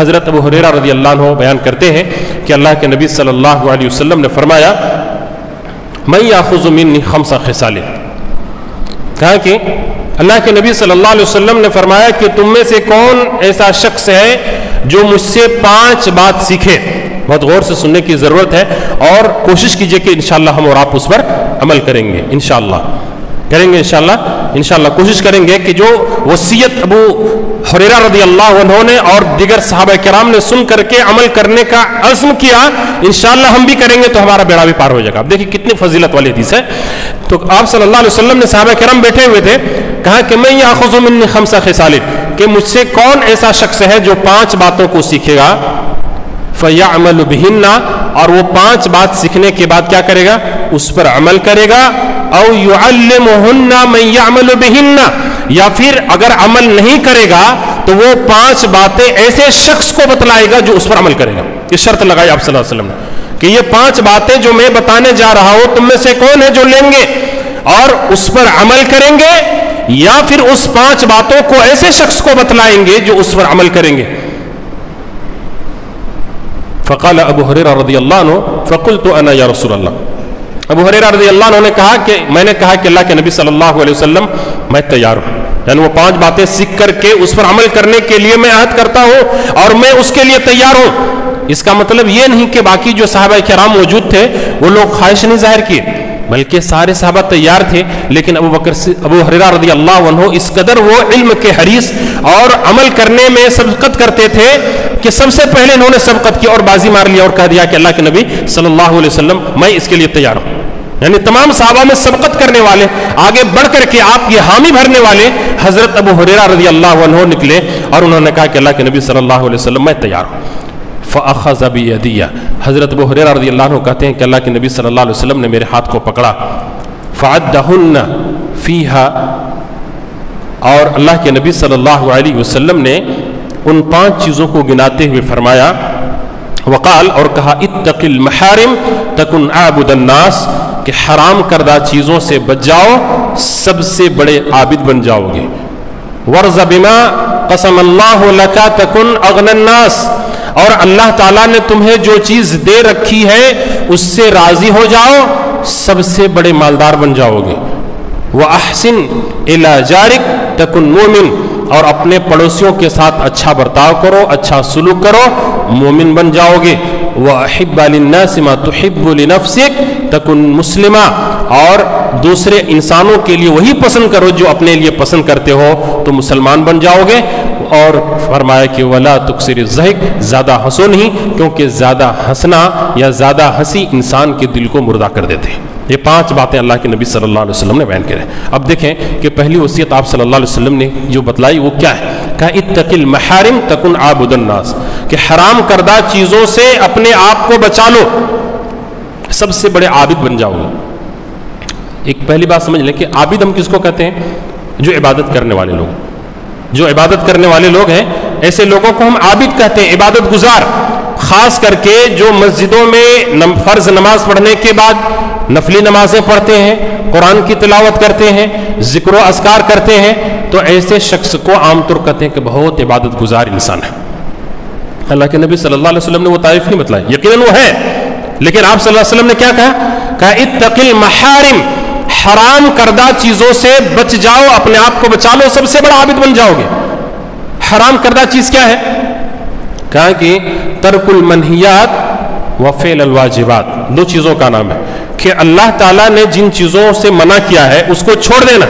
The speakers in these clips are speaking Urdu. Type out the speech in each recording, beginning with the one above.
حضرت ابو ہریرہ رضی اللہ عنہ بیان کرتے ہیں کہ اللہ کے نبی صلی اللہ علیہ وسلم نے فرمایا من یاخذ منی خمس خصال، کہا کہ اللہ کے نبی صلی اللہ علیہ وسلم نے فرمایا کہ تم میں سے کون ایسا شخص ہے جو مجھ سے 5 بات سیکھے. بہت غور سے سننے کی ضرورت ہے اور کوشش کیجئے کہ انشاءاللہ ہم اور آپ اس پر عمل کریں گے، انشاءاللہ کریں گے، انشاءاللہ کوشش کریں گے کہ جو وصیت ابو ہریرہ رضی اللہ عنہ نے اور دیگر صحابہ کرام نے سن کر کے عمل کرنے کا عزم کیا، انشاءاللہ ہم بھی کریں گے تو ہمارا بیڑا بھی پار ہو جائے گا. اب دیکھیں کتنی فضیلت والی حدیث ہے. تو آپ صلی اللہ علیہ وسلم نے صحابہ کرام بیٹھے ہوئے تھے، کہا کہ میں یاخذ منی خمس خصال، کہ مجھ سے کون ایسا شخص ہے جو 5 باتوں کو سیکھے گا، فَيَعْمَلُ بِهِنَّ، اور وہ 5 بات سیکھنے کے بعد کیا کرے گا، اس پر عمل کرے گا. او يعلمهن من يعمل بهن، یا پھر اگر عمل نہیں کرے گا تو وہ 5 باتیں ایسے شخص کو بتلائے گا جو اس پر عمل کرے گا. یہ شرط لگائی آپ صلی اللہ علیہ وسلم نے کہ یہ 5 باتیں جو میں بتانے جا رہا ہوں تم میں سے کون ہے جو لیں گے اور اس پر عمل کریں گے، یا پھر اس 5 باتوں کو ایسے شخص کو بتلائیں گے جو اس پر عمل کریں گے. فقال ابو ہریرہ رضی اللہ عنہ فقلت انا یا رسول اللہ، ابو ہریرہ رضی اللہ عنہ نے کہا کہ میں نے کہا کہ اللہ کے نبی صلی اللہ علیہ وسلم میں تیار ہوں، یعنی وہ 5 باتیں سیکھ کر کے اس پر عمل کرنے کے لیے میں عہد کرتا ہوں اور میں اس کے لیے تیار ہوں. اس کا مطلب یہ نہیں کہ باقی جو صحابہ کرام موجود تھے وہ لوگ خواہش نہیں ظاہر کی، بلکہ سارے صحابہ تیار تھے، لیکن ابو ہریرہ رضی اللہ عنہ اس قدر وہ علم کے حریص اور عمل کرنے میں سبقت کرتے تھے کہ سب سے پہلے انہوں نے سبقت کی اور بازی مار لیا اور کہہ دیا کہ اللہ کے نبی صلی اللہ علیہ وسلم میں اس کے لیے تیار ہوں. یعنی تمام صحابہ میں سبقت کرنے والے، آگے بڑھ کر کے آپ کی حامی بھرنے والے حضرت ابو ہریرہ رضی اللہ عنہ نکلے اور انہوں نے کہا کہ اللہ کے نبی صلی اللہ علیہ وسلم میں تیار ہوں. فَأَخَذَ بِيَدِيَّ، حضرت ابو ہریرہ رضی اللہ عنہ کہتے ہیں کہ اللہ کے نبی صلی اللہ علیہ وسلم نے میرے ہاتھ کو پکڑا. فَعَدَّهُنَّ فِيهَا، اور اللہ کے نبی صلی اللہ علیہ وسلم نے ان 5 چیزوں کو گناتے ہوئے فرمایا، وقال، اور کہا، اتق المحارم تکن عابد الناس، کہ حرام کردہ چیزوں سے بچ جاؤ سب سے بڑے عابد بن جاؤ گے. ورض بما قسم اللہ لک تکن اغنى الناس، اور اللہ تعالیٰ نے تمہیں جو چیز دے رکھی ہے اس سے راضی ہو جاؤ سب سے بڑے مالدار بن جاؤ گے. وَأَحْسِنْ إِلَى جَارِكَ تَكُنْ مُؤْمِنْ، اور اپنے پڑوسیوں کے ساتھ اچھا برتاؤ کرو، اچھا سلوک کرو، مومن بن جاؤ گے. وَأَحِبَّ لِلنَّاسِ مَا تُحِبُّ لِنَفْسِكَ تَكُنْ مُسْلِمًا، اور دوسرے انسانوں کے لیے وہی پسند کرو جو اپنے لیے پسند کرتے ہو تو مسلمان بن جاؤ گے. اور فرمایا کہ وَلَا تُكْسِرِ الضَّحِكَ، زیادہ ہنسو نہیں، کیونکہ زیادہ ہنسنا یا زیادہ ہنسی انسان کے دل کو مردہ کر دیتے ہیں. یہ 5 باتیں اللہ کے نبی صلی اللہ علیہ وسلم نے بیان کرے. اب دیکھیں کہ پہلی وصیت آپ صلی اللہ علیہ وسلم نے جو بتلائی وہ کیا ہے، کہا اتق المحارم تکن عابد الناس، کہ حرام کردہ چیزوں سے اپنے آپ کو بچا لو سب سے بڑے عابد بن جاؤ گے. ایک پہلی بات سمجھ لیں کہ عابد ہم کس کو کہتے ہیں، جو عبادت کرنے والے لوگ، جو عبادت کرنے والے لوگ ہیں ایسے لوگوں کو ہم عابد کہتے ہیں، عبادت گزار. خاص کر کے جو مسجدوں میں فرض نماز پڑھنے کے بعد نفلی نمازیں پڑھتے ہیں، قرآن کی تلاوت کرتے ہیں، ذکر و اذکار کرتے ہیں، تو ایسے شخص کو عام طور کہتے ہیں کہ بہت عبادت گزار انسان ہے. اللہ کے نبی صلی اللہ علیہ وسلم نے وہ تعریف نہیں بتلائی، یقیناً وہ ہے، لیکن آپ صلی اللہ علیہ وسلم نے کیا کہا اتق المحارم، حرام کردہ چیزوں سے بچ جاؤ، اپنے آپ کو بچا لو سب سے بڑا عابد بن جاؤ گے. حرام کردہ چیز کیا ہے، کہا کہ ترک المنہیات و فعل الواجبات، 2 چیزوں کا نام ہے کہ اللہ تعالیٰ نے جن چیزوں سے منع کیا ہے اس کو چھوڑ دینا،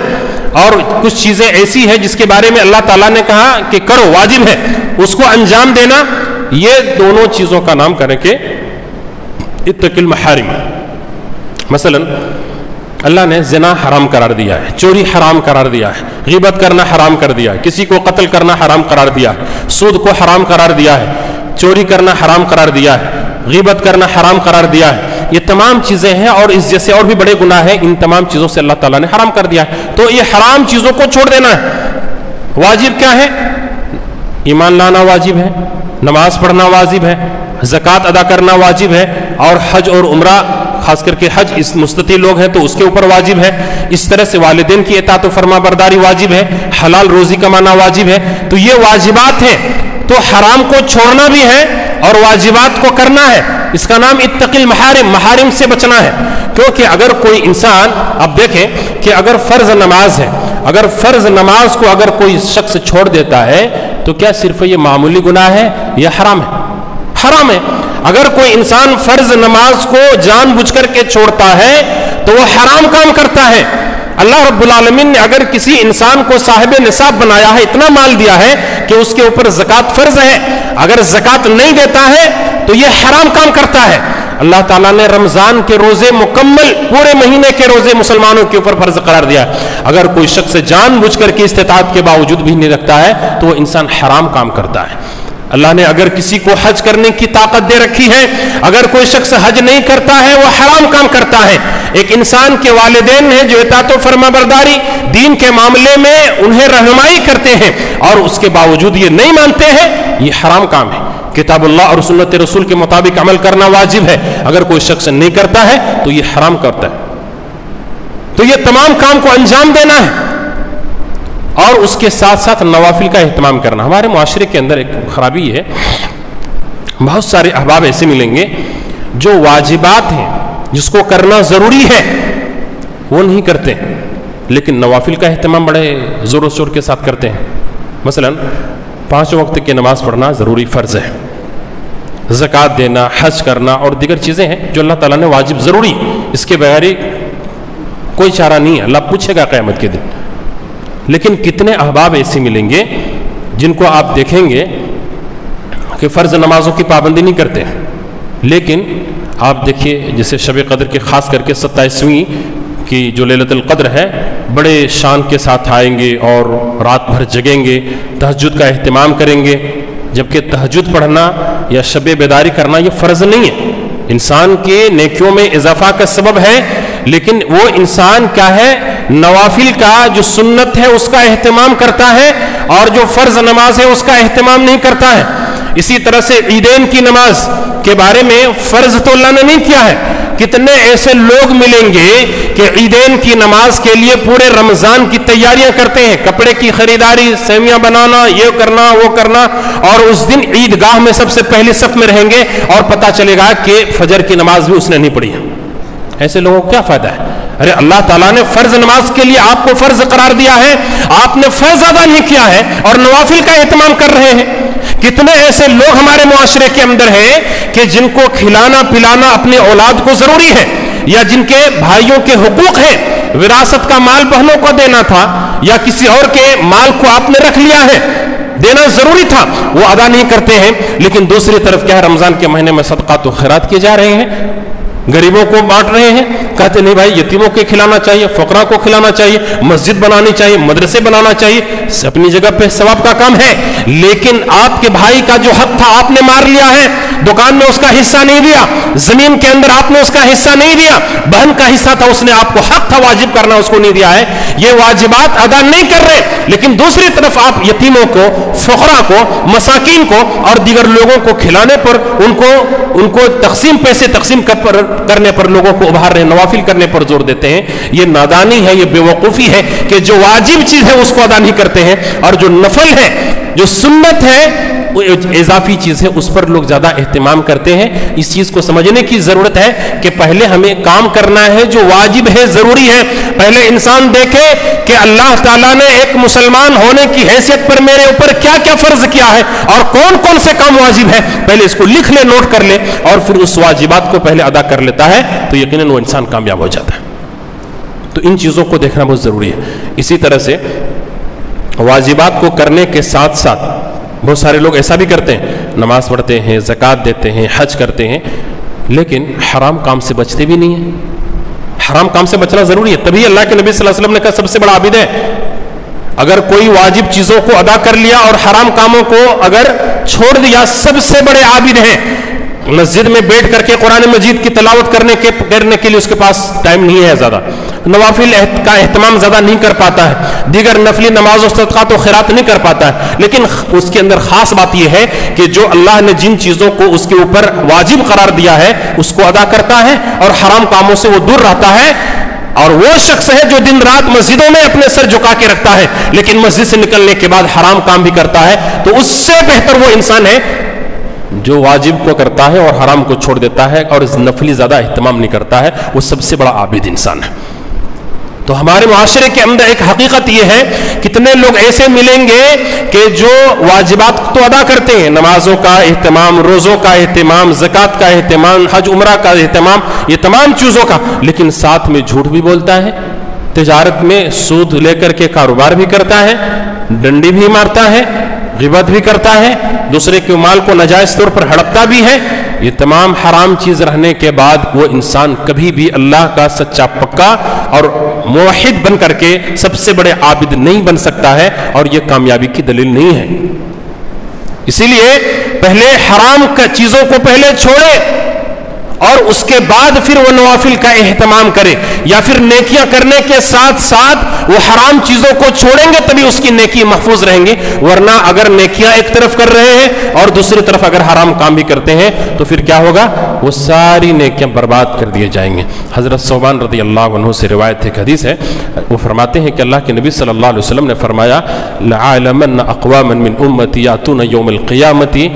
اور کچھ چیزیں ایسی ہیں جس کے بارے میں اللہ تعالیٰ نے کہا کہ کرو، واجب ہے، اس کو انجام دینا. یہ دونوں چیزوں کا نام کریں کہ اتق المحارم. مثلا اللہ نے زنا حرام قرار دیا ہے، چوری حرام قرار دیا ہے، غیبت کرنا حرام کر دیا ہے، کسی کو قتل کرنا حرام قرار دیا ہے، سود کو حرام قرار دیا ہے، چوری کرنا حرام قرار دیا ہے، غیبت کرنا حرام قرار دیا ہے. یہ تمام چیزیں ہیں اور اس جیسے اور بھی بڑے گناہ ہیں، ان تمام چیزوں سے اللہ تعالیٰ نے حرام کر دیا ہے. تو یہ حرام چیزوں کو چھوڑ دینا ہے. واجب کیا ہے، ایمان لانا واجب ہے، نماز پڑھنا واجب ہے، زکوٰۃ ادا کرنا واجب ہے، اور حج اور عمرہ خاص کر کے حج اس مستطیع لوگ ہیں تو اس کے اوپر واجب ہے. اس طرح سے والدین کی اطاعت و فرما برداری واجب ہے, حلال روزی کمانا واجب ہے. تو یہ واجبات ہیں, تو حرام کو چھوڑنا بھی ہے اور واجبات کو کرنا ہے. اس کا نام اتقی المحارم, محارم سے بچنا ہے. کیونکہ اگر کوئی انسان, اب دیکھیں کہ اگر فرض نماز ہے, اگر فرض نماز کو اگر کوئی شخص چھوڑ دیتا ہے تو کیا صرف یہ معمولی گناہ ہے یا حرام ہے؟ حرام ہے. اگر کوئی انسان فرض نماز کو جان بوجھ کر کے چھوڑتا ہے تو وہ حرام کام کرتا ہے. اللہ رب العالمین نے اگر کسی انسان کو صاحب نصاب بنایا ہے, اتنا مال دیا ہے کہ اس کے اوپر زکوٰۃ فرض ہے, اگر زکوٰۃ نہیں دیتا ہے تو یہ حرام کام کرتا ہے. اللہ تعالیٰ نے رمضان کے روزے مکمل پورے مہینے کے روزے مسلمانوں کے اوپر فرض قرار دیا. اگر کوئی شخص جان بوجھ کر کے استطاعت کے باوجود بھی نہیں رکھتا ہے تو وہ انسان حرام کام کرتا ہے. اللہ نے اگر کسی کو حج کرنے کی طاقت دے رکھی ہے, اگر کوئی شخص حج نہیں کرتا ہے وہ حرام کام کرتا ہے. ایک انسان کے والدین ہیں جو اطاعت و فرما برداری دین کے معاملے میں انہیں رہنمائی کرتے ہیں اور اس کے باوجود یہ نہیں مانتے ہیں, یہ حرام کام ہے. کتاب اللہ اور سنت رسول کے مطابق عمل کرنا واجب ہے, اگر کوئی شخص نہیں کرتا ہے تو یہ حرام کرتا ہے. تو یہ تمام کام کو انجام دینا ہے اور اس کے ساتھ ساتھ نوافل کا اہتمام کرنا. ہمارے معاشرے کے اندر ایک خرابی ہے, بہت سارے احباب ایسے ملیں گے جو واجبات ہیں جس کو کرنا ضروری ہے وہ نہیں کرتے, لیکن نوافل کا اہتمام بڑے زور و شور کے ساتھ کرتے ہیں. مثلا 5 وقت کی نماز پڑھنا ضروری فرض ہے, زکوٰۃ دینا, حج کرنا اور دیگر چیزیں ہیں جو اللہ تعالیٰ نے واجب ضروری, اس کے بغیر کوئی چارہ نہیں ہے, اللہ پوچھے گا قیامت کے دن. لیکن کتنے احباب ایسے ملیں گے جن کو آپ دیکھیں گے کہ فرض نمازوں کی پابندی نہیں کرتے, لیکن آپ دیکھیے جیسے شب قدر کے خاص کر کے 27ویں کی جو لیلۃ القدر ہے بڑے شان کے ساتھ آئیں گے اور رات بھر جگیں گے, تہجد کا اہتمام کریں گے, جبکہ تہجد پڑھنا یا شب بیداری کرنا یہ فرض نہیں ہے, انسان کے نیکیوں میں اضافہ کا سبب ہے, لیکن وہ انسان کیا ہے نوافل کا جو سنت ہے اس کا اہتمام کرتا ہے اور جو فرض نماز ہے اس کا اہتمام نہیں کرتا ہے. اسی طرح سے عیدین کی نماز کے بارے میں فرض تو اللہ نے نہیں کیا ہے. کتنے ایسے لوگ ملیں گے کہ عیدین کی نماز کے لیے پورے رمضان کی تیاریاں کرتے ہیں, کپڑے کی خریداری, سیویاں بنانا, یہ کرنا وہ کرنا, اور اس دن عید گاہ میں سب سے پہلے صف میں رہیں گے اور پتہ چلے گا کہ فجر کی نماز بھی اس نے نہیں پڑھی ہے. ایسے لوگوں کو کیا فائدہ ہے؟ ارے اللہ تعالیٰ نے فرض نماز کے لیے آپ کو فرض قرار دیا ہے, آپ نے فرض ادا نہیں کیا ہے اور نوافل کا اہتمام کر رہے ہیں. کتنے ایسے لوگ ہمارے معاشرے کے اندر ہیں کہ جن کو کھلانا پلانا اپنی اولاد کو ضروری ہے, یا جن کے بھائیوں کے حقوق ہیں, وراثت کا مال بہنوں کو دینا تھا یا کسی اور کے مال کو آپ نے رکھ لیا ہے, دینا ضروری تھا, وہ ادا نہیں کرتے ہیں. لیکن دوسری طرف کیا ہے, رمضان کے مہینے میں صدقات و خیرات کیے جا رہے ہیں, غریبوں کو بانٹ رہے ہیں. کہتے نہیں بھائی یتیموں کو کھلانا چاہیے, فقراء کو کھلانا چاہیے, مسجد بنانی چاہیے, مدرسے بنانا چاہیے, اپنی جگہ پہ ثواب کا کام ہے. لیکن آپ کے بھائی کا جو حق تھا آپ نے مار لیا ہے, دکان میں اس کا حصہ نہیں دیا, زمین کے اندر آپ نے اس کا حصہ نہیں دیا, بہن کا حصہ تھا اس نے آپ کو حق تھا واجب کرنا اس کو نہیں دیا ہے, یہ واجبات ادا نہیں کر رہے. لیکن دوسری طرف آپ یتیموں کو, فقراء کو, مساکین کو اور دیگر لوگوں کو کھلانے پر, ان کو پیسے تقسیم کرنے پر لوگوں کو ابھار رہے ہیں, نوافل کرنے پر زور دیتے ہیں. یہ نادانی ہے, یہ بے وقوفی ہے کہ جو واجب چیز ہے اس کو ادا نہیں کرتے ہیں, اور جو نفل ہے, جو سنت ہے, وہ اضافی چیز ہے, اس پر لوگ زیادہ اہتمام کرتے ہیں. اس چیز کو سمجھنے کی ضرورت ہے کہ پہلے ہمیں کام کرنا ہے جو واجب ہے, ضروری ہے. پہلے انسان دیکھے کہ اللہ تعالیٰ نے ایک مسلمان ہونے کی حیثیت پر میرے اوپر کیا کیا فرض کیا ہے اور کون کون سے کام واجب ہے, پہلے اس کو لکھ لے, نوٹ کر لے, اور پھر اس واجبات کو پہلے ادا کر لیتا ہے تو یقیناً وہ انسان کامیاب ہو جاتا ہے. تو ان چیزوں کو دیکھنا بہت ضروری ہے. اسی طرح سے واجبات کو کرنے کے ساتھ ساتھ بہت سارے لوگ ایسا بھی کرتے ہیں, نماز پڑھتے ہیں, زکوٰۃ دیتے ہیں, حج کرتے ہیں, لیکن حرام کام سے بچتے بھی نہیں ہیں. حرام کام سے بچنا ضروری ہے, تبھی اللہ کے نبی صلی اللہ علیہ وسلم نے کہا سب سے بڑا عابد ہے. اگر کوئی واجب چیزوں کو ادا کر لیا اور حرام کاموں کو اگر چھوڑ دیا, سب سے بڑے عابد ہیں. مسجد میں بیٹھ کر کے قرآن مجید کی تلاوت کرنے کے لیے اس کے پاس ٹائم نہیں ہے زیادہ, نوافل کا اہتمام زیادہ نہیں کر پاتا ہے, دیگر نفلی نماز و صدقات و خیرات نہیں کر پاتا ہے, لیکن اس کے اندر خاص بات یہ ہے کہ جو اللہ نے جن چیزوں کو اس کے اوپر واجب قرار دیا ہے اس کو ادا کرتا ہے اور حرام کاموں سے وہ دور رہتا ہے. اور وہ شخص ہے جو دن رات مسجدوں میں اپنے سر جھکا کے رکھتا ہے لیکن مسجد سے نکلنے کے بعد حرام کام بھی کرتا ہے, تو اس سے بہتر وہ انسان ہے جو واجب کو کرتا ہے اور حرام کو چھوڑ دیتا ہے اور اس نفلی زیادہ اہتمام نہیں کرتا ہے, وہ سب سے بڑا عابد انسان ہے. تو ہمارے معاشرے کے اندر ایک حقیقت یہ ہے, کتنے لوگ ایسے ملیں گے کہ جو واجبات تو ادا کرتے ہیں, نمازوں کا اہتمام, روزوں کا اہتمام, زکوٰۃ کا اہتمام, حج عمرہ کا اہتمام, یہ تمام چیزوں کا, لیکن ساتھ میں جھوٹ بھی بولتا ہے, تجارت میں سود لے کر کے کاروبار بھی کرتا ہے, ڈنڈی بھی مارتا ہے, غیبت بھی کرتا ہے, دوسرے کے مال کو ناجائز طور پر ہڑپتا بھی ہے. یہ تمام حرام چیز رہنے کے بعد وہ انسان کبھی بھی اللہ کا سچا پکا اور موحد بن کر کے سب سے بڑے عابد نہیں بن سکتا ہے, اور یہ کامیابی کی دلیل نہیں ہے. اسی لیے پہلے حرام کا چیزوں کو پہلے چھوڑے اور اس کے بعد پھر وہ نوافل کا اہتمام کرے, یا پھر نیکیاں کرنے کے ساتھ ساتھ وہ حرام چیزوں کو چھوڑیں گے تبھی اس کی نیکی محفوظ رہیں گے. ورنہ اگر نیکیاں ایک طرف کر رہے ہیں اور دوسری طرف اگر حرام کام بھی کرتے ہیں تو پھر کیا ہوگا, وہ ساری نیکیاں برباد کر دیے جائیں گے. حضرت ثوبان رضی اللہ عنہ سے روایت ایک حدیث ہے, وہ فرماتے ہیں کہ اللہ کے نبی صلی اللہ علیہ وسلم نے فرمایا, لَعَالَمَنَّ أَقْوَامًا مِّنْ أُمَّتِي يَأْتُونَ يَوْمَ الْقِيَامَةِ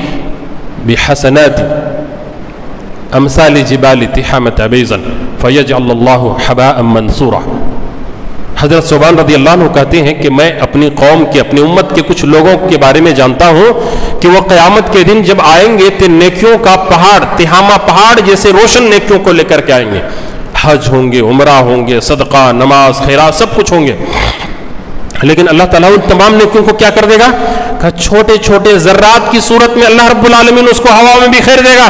بِحَسَنَاتٍ امثال جبال تحامة بیضا فیجعل اللہ حباء منصورا. حضرت ثوبان رضی اللہ عنہ کہتے ہیں کہ میں اپنی قوم کے, اپنی امت کے کچھ لوگوں کے بارے میں جانتا ہوں کہ وہ قیامت کے دن جب آئیں گے تو نیکیوں کا پہاڑ, تہامہ پہاڑ جیسے روشن نیکیوں کو لے کر کے آئیں گے. حج ہوں گے, عمرہ ہوں گے, صدقہ, نماز, خیرات, سب کچھ ہوں گے, لیکن اللہ تعالیٰ ان تمام نیکیوں کو کیا کر دے گا, کہ چھوٹے چھوٹے ذرات کی صورت میں اللہ رب العالمین اس کو ہوا میں بکھیر دے گا.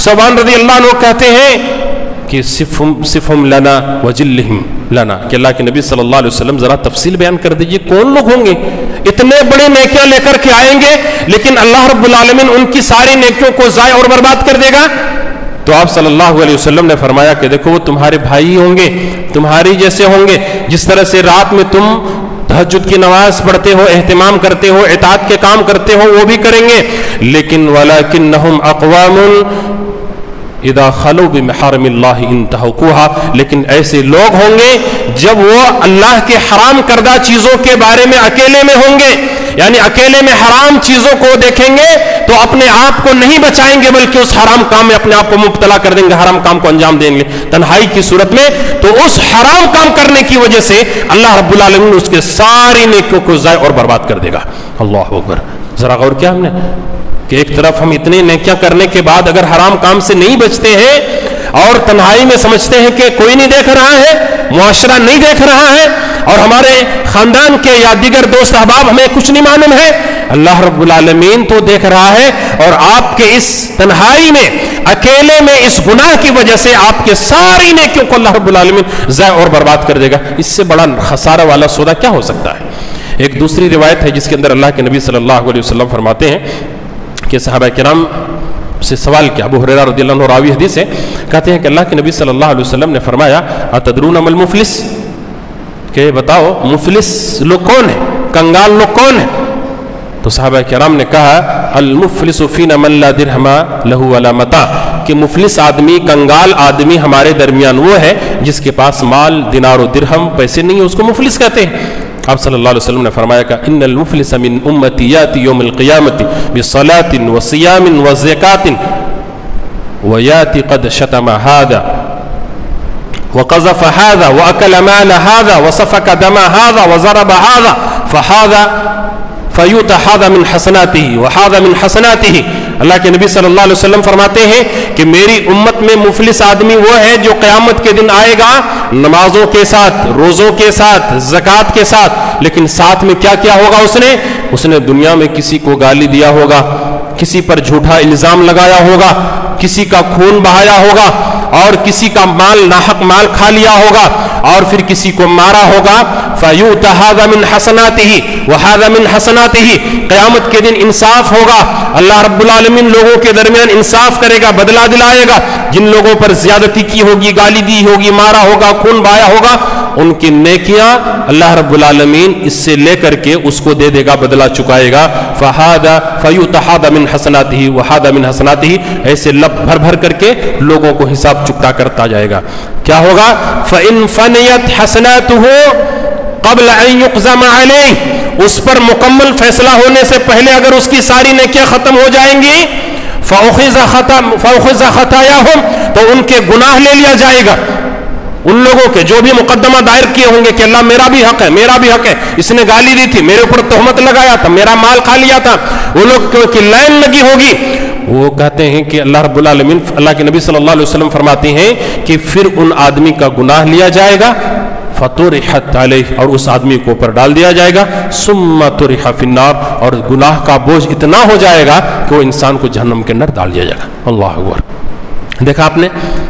ثوبان رضی اللہ عنہ کہتے ہیں کہ صفہم لنا وجلہم لنا, کہ اللہ کے نبی صلی اللہ علیہ وسلم ذرا تفصیل بیان کر دیجئے کون لوگ ہوں گے اتنے بڑے نیکیاں لے کر کے آئیں گے لیکن اللہ رب العالمین ان کی ساری نیکیوں کو ضائع اور برباد کر دے گا. تو آپ صلی اللہ علیہ وسلم نے فرمایا کہ دیکھو وہ تمہارے بھائی ہوں گے, تمہاری جیسے ہوں گے, جس طرح سے رات میں تم تہجد کی نماز پڑھتے ہو, اہتمام کرتے ہو, اطاعت کے کام کرتے ہو, وہ بھی کریں گے, لیکن وَلَكِنَّهُمْ أَقْوَامٌ اذا خلو بمحارم اللہ انتہوکوها, لیکن ایسے لوگ ہوں گے جب وہ اللہ کے حرام کردہ چیزوں کے بارے میں اکیلے میں ہوں گے, یعنی اکیلے میں حرام چیزوں کو دیکھیں گے تو اپنے آپ کو نہیں بچائیں گے بلکہ اس حرام کام میں اپنے آپ کو مبتلا کر دیں گے, حرام کام کو انجام دیں گے تنہائی کی صورت میں. تو اس حرام کام کرنے کی وجہ سے اللہ رب العالمین اس کے ساری نیکیوں کو ضائع اور برباد کر دے گا. اللہ اکبر. ذرا غور کیا ہم نے کہ ایک طرف ہم اتنے نیکیاں کرنے کے بعد اگر حرام کام سے نہیں بچتے ہیں اور تنہائی میں سمجھتے ہیں کہ کوئی نہیں دیکھ رہا ہے, معاشرہ نہیں دیکھ رہا ہے, اور ہمارے خاندان کے یا دیگر دوست احباب ہمیں کچھ نہیں معلوم ہے, اللہ رب العالمین تو دیکھ رہا ہے, اور آپ کے اس تنہائی میں, اکیلے میں, اس گناہ کی وجہ سے آپ کے ساری نیکیوں کو اللہ رب العالمین ضائع اور برباد کر دے گا. اس سے بڑا خسارہ والا سودا کیا ہو سکتا ہے. ایک دوسری روایت ہے جس کے اندر اللہ کے نبی صلی اللہ علیہ وسلم فرماتے ہیں کہ صحابہ کرام سے سوال کیا, ابو ہریرہ رضی اللہ عنہ راوی حدیث ہے, کہتے ہیں کہ اللہ کے نبی صلی اللہ علیہ وسلم نے فرمایا, اتدرون ما المفلس, کہ بتاؤ مفلس لوگ کون ہیں, کنگال لوگ کون ہیں. تو صحابہ کرام نے کہا, المفلس فینا من لا درہم لہ ولا متاع, کہ مفلس آدمی, کنگال آدمی ہمارے درمیان وہ ہے جس کے پاس مال, دینار و درہم, پیسے نہیں, اس کو مفلس کہتے ہیں. آپ صلی اللہ علیہ وسلم نے فرمایا کہ ان المفلس من امتی یاتی یوم القیامت بصلاۃ وصیام وزکاۃ ویاتی قد شتم هذا وقذف هذا واکل مال هذا وسفك دم هذا وضرب هذا فهذا فیؤتی هذا من حسناته وهذا من حسناته. اللہ کے نبی صلی اللہ علیہ وسلم فرماتے ہیں کہ میری امت میں مفلس آدمی وہ ہے جو قیامت کے دن آئے گا نمازوں کے ساتھ, روزوں کے ساتھ, زکوٰۃ کے ساتھ, لیکن ساتھ میں کیا کیا ہوگا, اس نے دنیا میں کسی کو گالی دیا ہوگا, کسی پر جھوٹا الزام لگایا ہوگا, کسی کا خون بہایا ہوگا, اور کسی کا مال, ناحق مال کھا لیا ہوگا, اور پھر کسی کو مارا ہوگا. فَيُؤْتَ هَذَا مِنْ حَسَنَاتِهِ وَهَذَا مِنْ حَسَنَاتِهِ. قیامت کے دن انصاف ہوگا, اللہ رب العالمین لوگوں کے درمیان انصاف کرے گا, بدلہ دلائے گا. جن لوگوں پر زیادتی کی ہوگی, گالی دی ہوگی, مارا ہوگا, خون بہایا ہوگا, ان کی نیکیاں اللہ رب العالمین اس سے لے کر کے اس کو دے دے گا، بدلہ چکائے گا. فَيُتَحَادَ مِنْ حَسَنَاتِهِ وَحَادَ مِنْ حَسَنَاتِهِ، ایسے لب بھر بھر کر کے لوگوں کو حساب چکتا کرتا جائے گا. کیا ہوگا؟ فَإِنْ فَنِيَتْ حَسَنَاتُهُ قَبْلَ أَنْ يُقْزَمَ عَلَيْهِ، اس پر مکمل فیصلہ ہونے سے پہلے اگر اس کی ساری نیکیاں ختم ہو جائیں گی، فَأُخِذَ خَطَايَاهُمْ، تو ان کے گناہ لے لیا جائے گا. ان لوگوں کے جو بھی مقدمہ دائر کیے ہوں گے کہ اللہ میرا بھی حق ہے، میرا بھی حق ہے، اس نے گالی دی تھی، میرے اوپر تہمت لگایا تھا، میرا مال کھا لیا تھا، وہ لوگ کی لائن لگی ہوگی. وہ کہتے ہیں کہ اللہ رب العالمین، اللہ کے نبی صلی اللہ علیہ وسلم فرماتے ہیں کہ پھر ان آدمی کا گناہ لیا جائے گا، فَطُرِحَتْ عَلَيْهِ، اور اس آدمی کو اوپر ڈال دیا جائے گا، ثُمَّ طُرِحَ فِي النَّارِ، اور گناہ کا بوجھ اتنا ہو جائے گا کہ وہ انسان کو جہنم کے اندر ڈال دیا جائے گا. اللہ اکبر. دیکھا آپ نے،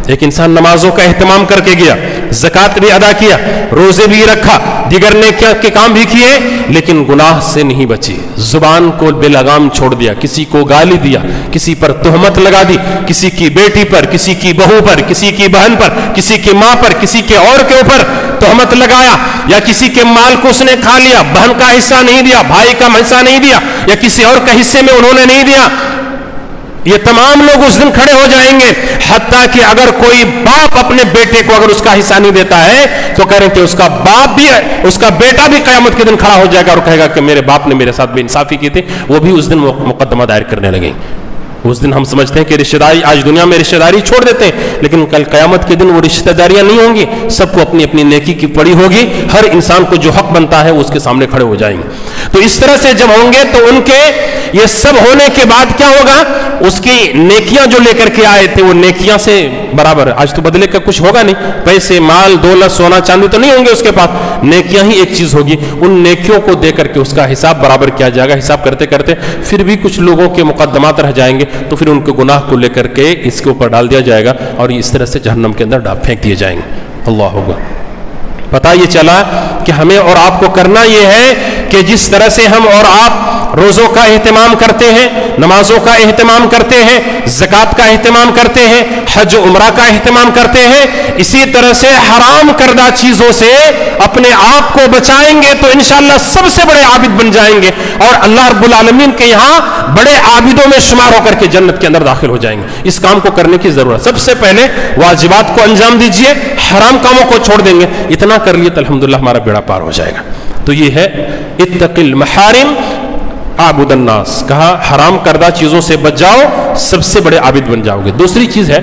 ایک انسان نمازوں کا اہتمام کر کے گیا، زکوٰۃ بھی ادا کیا، روزے بھی رکھا، دیگر نیکیاں کے کام بھی کیے، لیکن گناہ سے نہیں بچی، زبان کو بے لگام چھوڑ دیا، کسی کو گالی دیا، کسی پر تہمت لگا دی، کسی کی بیٹی پر، کسی کی بہو پر، کسی کی بہن پر، کسی کی ماں پر، کسی کے اور کے اوپر تہمت لگایا، یا کسی کے مال کو اس نے کھا لیا، بہن کا حصہ نہیں دیا، بھائی کا حصہ نہیں دیا، یا کسی اور کا حصے میں انہوں نے نہیں دیا. یہ تمام لوگ اس دن کھڑے ہو جائیں گے، حتیٰ کہ اگر کوئی باپ اپنے بیٹے کو اگر اس کا حصہ نہیں دیتا ہے تو کہہ رہے ہیں کہ اس کا باپ بھی، اس کا بیٹا بھی قیامت کے دن کھڑا ہو جائے گا اور کہے گا کہ میرے باپ نے میرے ساتھ بے انصافی کی تھی. وہ بھی اس دن مقدمہ دائر کرنے لگیں. اس دن ہم سمجھتے ہیں کہ رشتہ داری، آج دنیا میں رشتہ داری چھوڑ دیتے ہیں، لیکن کل قیامت کے دن وہ رشتہ داریاں نہیں ہوں گی، سب کو اپنی اپنی نیکی کی پڑی ہوگی، ہر انسان کو جو حق بنتا ہے وہ اس کے سامنے کھڑے ہو جائیں گے. تو اس طرح سے جب ہوں گے تو ان کے یہ سب ہونے کے بعد کیا ہوگا؟ اس کی نیکیاں جو لے کر کے آئے تھے وہ نیکیاں سے برابر. آج تو بدلے کا کچھ ہوگا نہیں، پیسے، مال، دولت، سونا چاندی تو نہیں ہوں گے اس کے پاس، نیکیاں ہی ایک چیز ہوگی. ان نیکیوں کو دے کر کے اس کا حساب برابر کیا جائے گا. حساب کرتے کرتے پھر بھی کچھ لوگوں کے مقدمات رہ جائیں گے تو پھر ان کے گناہ کو لے کر کے اس کے اوپر ڈال دیا جائے گا اور اس طرح سے جہنم کے اندر پھینک دیے جائیں گے. اللہ ہوگا. پتہ یہ چلا کہ ہمیں اور آپ کو کرنا یہ ہے کہ جس طرح سے ہم اور آپ روزوں کا اہتمام کرتے ہیں، نمازوں کا اہتمام کرتے ہیں، زکوٰۃ کا اہتمام کرتے ہیں، حج و عمرہ کا اہتمام کرتے ہیں، اسی طرح سے حرام کردہ چیزوں سے اپنے آپ کو بچائیں گے تو انشاءاللہ سب سے بڑے عابد بن جائیں گے اور اللہ رب العالمین کے یہاں بڑے عابدوں میں شمار ہو کر کے جنت کے اندر داخل ہو جائیں گے. اس کام کو کرنے کی ضرورت. سب سے پہلے واجبات کو انجام دیجئے، حرام کاموں کو چھوڑ دیں گے. اتنا کر لیے تو الحمدللہ ہمارا بیڑا پار ہو جائے گا. تو یہ ہے اتق المحارم اعبد الناس. کہا حرام کردہ چیزوں سے بچ جاؤ، سب سے بڑے عابد بن جاؤ گے. دوسری چیز ہے،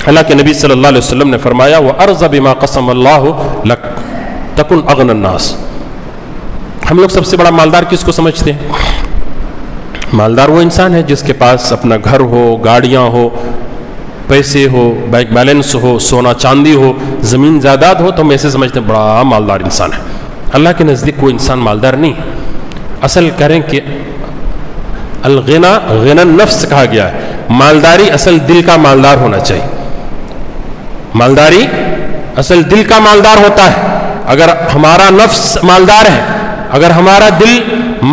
اللہ کے نبی صلی اللہ علیہ وسلم نے فرمایا وَأَرْضَ بِمَا قَسَمَ اللَّهُ لَكَ تَكُنْ أَغْنَى النَّاسِ. ہم لوگ سب سے بڑا مالدار کس کو سمجھتے ہیں؟ مالدار وہ انسان ہے جس کے پاس اپنا گھر ہو، گاڑیاں ہو، پیسے ہو، بینک بیلنس ہو، سونا چاندی ہو، زمین جائیداد ہو، تو ہم ایسے سمجھتے ہیں بڑا مالدار انسان ہے. اللہ کے نزدیک کوئی انسان مالدار نہیں. اصل کریں کہ الغنا غنا نفس کہا گیا ہے. مالداری اصل دل کا مالدار ہونا چاہیے. مالداری اصل دل کا مالدار ہوتا ہے. اگر ہمارا نفس مالدار ہے، اگر ہمارا دل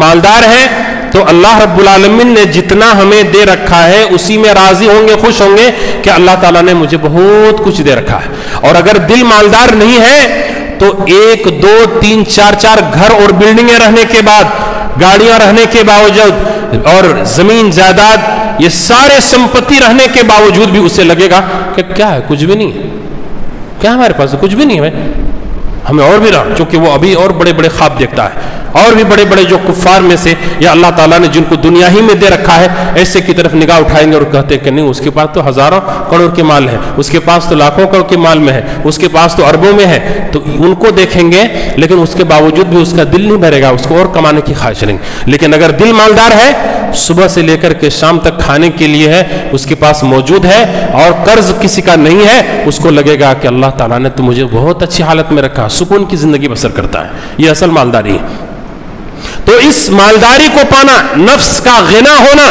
مالدار ہے تو اللہ رب العالمین نے جتنا ہمیں دے رکھا ہے اسی میں راضی ہوں گے، خوش ہوں گے کہ اللہ تعالیٰ نے مجھے بہت کچھ دے رکھا ہے. اور اگر دل مالدار نہیں ہے تو 1 2 3 4 گھر اور بلڈنگیں رہنے کے بعد، گاڑیاں رہنے کے باوجود اور زمین جائیداد یہ سارے سمپتی رہنے کے باوجود بھی اسے لگے گا کہ کیا ہے، کچھ بھی نہیں ہے. کیا ہمارے پاس کچھ بھی نہیں ہے، ہمیں اور بھی رہا، چونکہ وہ ابھی اور بڑے بڑے خواب دیکھتا ہے. اور بھی بڑے بڑے جو کفار میں سے یا اللہ تعالیٰ نے جن کو دنیا ہی میں دے رکھا ہے ایسے کی طرف نگاہ اٹھائیں گے اور کہتے ہیں کہ نہیں، اس کے پاس تو ہزاروں کروڑ کے مال ہے، اس کے پاس تو لاکھوں کروڑ کے مال میں ہے، اس کے پاس تو اربوں میں ہے. تو ان کو دیکھیں گے لیکن اس کے باوجود بھی اس کا دل نہیں بھرے گا، اس کو اور کمانے کی خواہش رہیں گے. لیکن اگر دل مالدار ہے، صبح سے لے کر کے شام تک کھانے کے لیے ہے، اس کے پاس موجود ہے اور قرض کسی کا نہیں ہے، اس کو لگے گا کہ اللہ تعالیٰ نے تو مجھے بہت اچھی حالت میں رکھا، سکون کی زندگی بسر کرتا ہے. یہ اصل مالداری ہے. تو اس مالداری کو پانا، نفس کا غنا ہونا،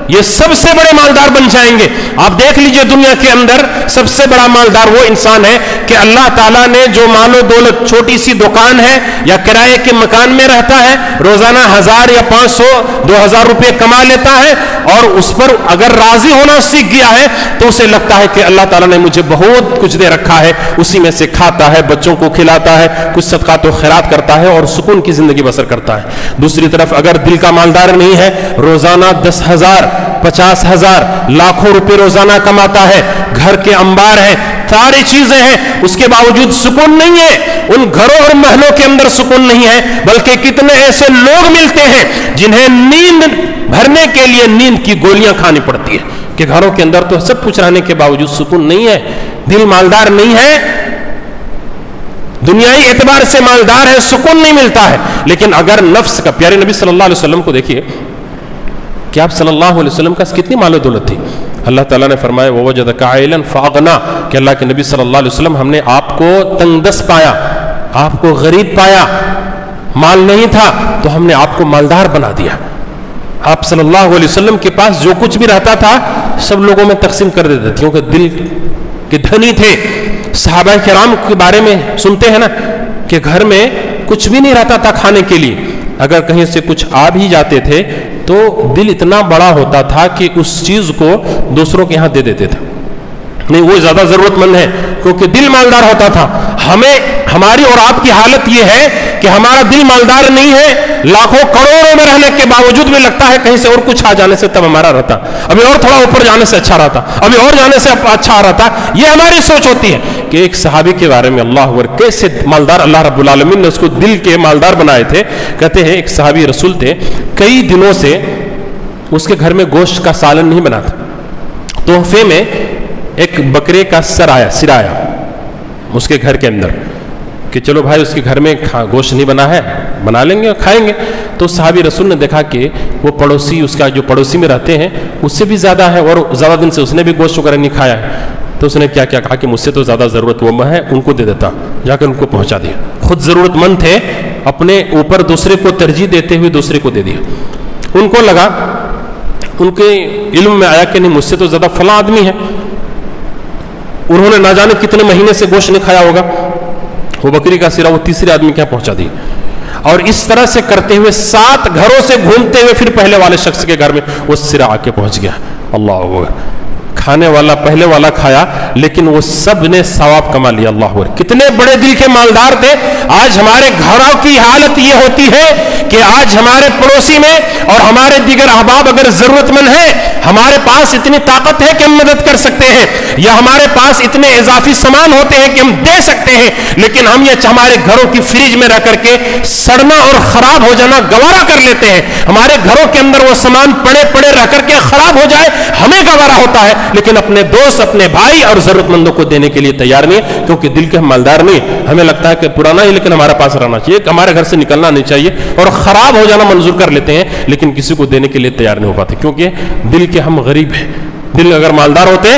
یہ سب سے بڑے مالدار بن جائیں گے. آپ دیکھ لیجئے دنیا کے اندر سب سے بڑا مالدار وہ انسان ہے کہ اللہ تعالیٰ نے جو مال و دولت, چھوٹی سی دکان ہے یا کرائے کے مکان میں رہتا ہے, روزانہ 1000 یا 500 2000 روپے کما لیتا ہے, اور اس پر اگر راضی ہونا سیکھ گیا ہے تو اسے لگتا ہے کہ اللہ تعالیٰ نے مجھے بہت کچھ دے رکھا ہے, اسی میں سے کھاتا ہے, بچوں کو کھلاتا ہے, کچھ صدقات و خیرات کرتا ہے اور سکون کی زندگی بسر کرتا ہے. دوسری طرف اگر دل کا مالدار نہیں ہے, روزانہ 10,000 50,000 لاکھوں روپے روزانہ کماتا ہے, گھر کے انبار ہیں, ساری چیزیں ہیں, اس کے باوجود سکون نہیں ہے, ان گھروں اور محلوں کے اندر سکون نہیں ہے, بلکہ کتنے ایسے لوگ ملتے ہیں جنہیں نیند بھرنے کے لیے نیند کی گولیاں کھانی پڑتی ہے, کہ گھروں کے اندر تو سب کچھ رہنے کے باوجود سکون نہیں ہے, دل مالدار نہیں ہے, دنیائی اعتبار سے مالدار ہے, سکون نہیں ملتا ہے. لیکن اگر نفس کا, پیارے نبی صلی اللہ علیہ وسلم کو دیکھیے کہ آپ صلی اللہ علیہ وسلم کا کتنی مال و دولت تھی. اللہ تعالیٰ نے فرمایا وَوَجَدَكَ عَائِلًا فَأَغْنَا, کہ اللہ کے نبی صلی اللہ علیہ وسلم ہم نے آپ کو تنگ دست پایا, آپ کو غریب پایا, مال نہیں تھا تو ہم نے آپ کو مالدار بنا دیا. آپ صلی اللہ علیہ وسلم کے پاس جو کچھ بھی رہتا تھا سب لوگوں میں تقسیم کر دیتے تھے, کیونکہ دل کے دھنی تھے. صحابہ کرام کے بارے میں سنتے ہیں نا کہ گھر میں کچھ بھی نہیں رہتا تھا کھانے کے لیے, اگر کہیں سے کچھ آ بھی جاتے تھے تو دل اتنا بڑا ہوتا تھا کہ اس چیز کو دوسروں کے ہاں دے دیتے تھے, نہیں وہ زیادہ ضرورت مند ہے, کیونکہ دل مالدار ہوتا تھا. ہماری اور آپ کی حالت یہ ہے کہ ہمارا دل مالدار نہیں ہے, لاکھوں کروڑوں میں رہنے کے باوجود بھی لگتا ہے کہیں سے اور کچھ آ جانے سے تب ہمارا رہتا, ابھی اور تھوڑا اوپر جانے سے اچھا رہتا, ابھی اور جانے سے اچھا رہتا. یہ ہماری سوچ ہوتی ہے. کہ ایک صحابی کے بارے میں اللہ اکبر کیسے مالدار اللہ رب العالمین نے اس کو دل کے مالدار بنائے تھے. کہتے ہیں ایک صحابی رسول تھے, کئی دنوں سے اس کے گھر میں گوشت کا سالن نہیں بنا تھا, تحفے میں ایک بکرے کا سر آیا اس کے گھر کے اندر, کہ چلو بھائی اس کے گھر میں گوشت نہیں بنا ہے, بنا لیں گے اور کھائیں گے. تو صحابی رسول نے دیکھا کہ وہ پڑوسی, اس کا جو پڑوسی میں رہتے ہیں اس سے بھی زیادہ ہے, اور زیادہ دن سے اس نے بھی گوشت وغیرہ نہیں کھایا ہے. تو اس نے کیا کہا کہ مجھ سے تو زیادہ ضرورت وہ ہے, ان کو دے دیتا, جا کر ان کو پہنچا دیا. خود ضرورت مند تھے, اپنے اوپر دوسرے کو ترجیح دیتے ہوئے دوسرے کو دے دیا. ان کو لگا, ان کے علم میں آیا کہ نہیں مجھ سے تو زیادہ فلاں آدمی ہے, انہوں نے نہ جانے کتنے مہینے سے گوشت نہیں کھایا ہوگا, وہ بکری کا سرا وہ تیسرے آدمی کے یہاں پہنچا دی. اور اس طرح سے کرتے ہوئے 7 گھروں سے گھومتے ہوئے پھر پہلے والے شخص کے گھر میں وہ سرا آ کے پہنچ گیا. اللہ اکبر, کھانے والا پہلے والا کھایا لیکن وہ سب نے ثواب کما لیا. اللہ اکبر, کتنے بڑے دل کے مالدار تھے. آج ہمارے گھروں کی حالت یہ ہوتی ہے کہ آج ہمارے پڑوسی میں اور ہمارے دیگر احباب اگر ضرورت مند ہیں, ہمارے پاس اتنی طاقت ہے کہ ہم مدد کر سکتے ہیں, یا ہمارے پاس اتنے اضافی سامان ہوتے ہیں کہ ہم دے سکتے ہیں, لیکن ہم یہ ہمارے گھروں کی فریج میں رہ کر کے سڑنا اور خراب ہو جانا گوارا کر لیتے ہیں. ہمارے گھروں کے اندر وہ سامان پڑے پڑے رہ کر کے خراب ہو جائے ہمیں گوارا ہوتا ہے, لیکن اپنے دوست, اپنے بھائی اور ضرورت مندوں کو دینے کے لیے تیار نہیں ہے, کیونکہ دل کے ہم مالدار نہیں. ہمیں لگتا ہے کہ پرانا ہی لیکن ہمارے پاس رہنا چاہیے, کہ ہمارے گھر سے نکلنا نہیں چاہیے, اور خراب ہو جانا منظور کر لیتے ہیں لیکن کسی کو دینے کے لیے تیار نہیں ہو پاتے, کیونکہ دل کے ہم غریب ہیں. دل اگر مالدار ہوتے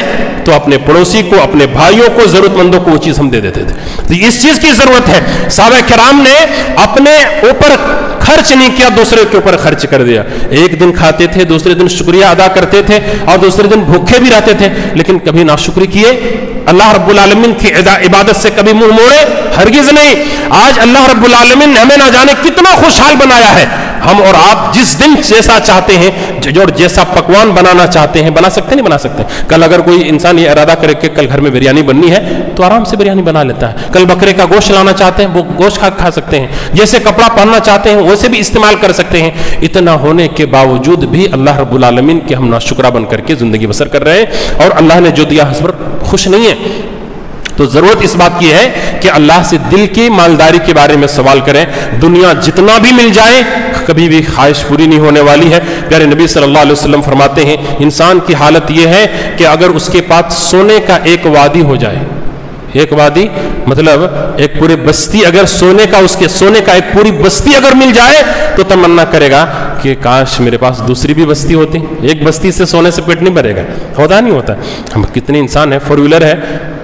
تو اپنے پڑوسی کو, اپنے بھائیوں کو, ضرورت مندوں کو وہ چیز ہم دے دیتے تھے. تو اس چیز کی ضرورت ہے. صحابہ کرام نے اپنے اوپر خرچ نہیں کیا, دوسرے کے اوپر خرچ کر دیا. ایک دن کھاتے تھے, دوسرے دن شکریہ ادا کرتے تھے, اور دوسرے دن بھوکے بھی رہتے تھے, لیکن کبھی ناشکری کیے, اللہ رب العالمین کی عبادت سے کبھی منہ موڑے, ہرگز نہیں. آج اللہ رب العالمین نے ہمیں نہ جانے کتنا خوشحال بنایا ہے. ہم اور آپ جس دن جیسا چاہتے ہیں, جو جیسا پکوان بنانا چاہتے ہیں بنا سکتے, نہیں بنا سکتے. کل اگر کوئی انسان یہ ارادہ کرے کہ کل گھر میں بریانی بننی ہے تو آرام سے بریانی بنا لیتا ہے. کل بکرے کا گوشت لانا چاہتے ہیں, وہ گوشت کھا سکتے ہیں. جیسے کپڑا پہننا چاہتے ہیں ویسے بھی استعمال کر سکتے ہیں. اتنا ہونے کے باوجود بھی اللہ رب العالمین کے ہم ناشکرہ بن کر کے زندگی بسر کر رہے ہیں, اور اللہ نے جو دیا اس پر خوش نہیں ہے. تو ضرورت اس بات کی ہے کہ اللہ سے دل کی مالداری کے بارے میں سوال کریں. دنیا جتنا بھی مل جائے کبھی بھی خواہش پوری نہیں ہونے والی ہے. پیارے نبی صلی اللہ علیہ وسلم فرماتے ہیں انسان کی حالت یہ ہے کہ اگر اس کے پاس سونے کا ایک وادی ہو جائے, ایک وادی مطلب ایک پورے بستی, اگر سونے کا ایک پوری بستی اگر مل جائے تو تمنا کرے گا کہ کاش میرے پاس دوسری بھی بستی ہوتی. ایک بستی سے سونے سے پیٹ نہیں بھرے گا, ہوتا نہیں ہوتا. ہم کتنے انسان ہیں, 4 ویلر ہے,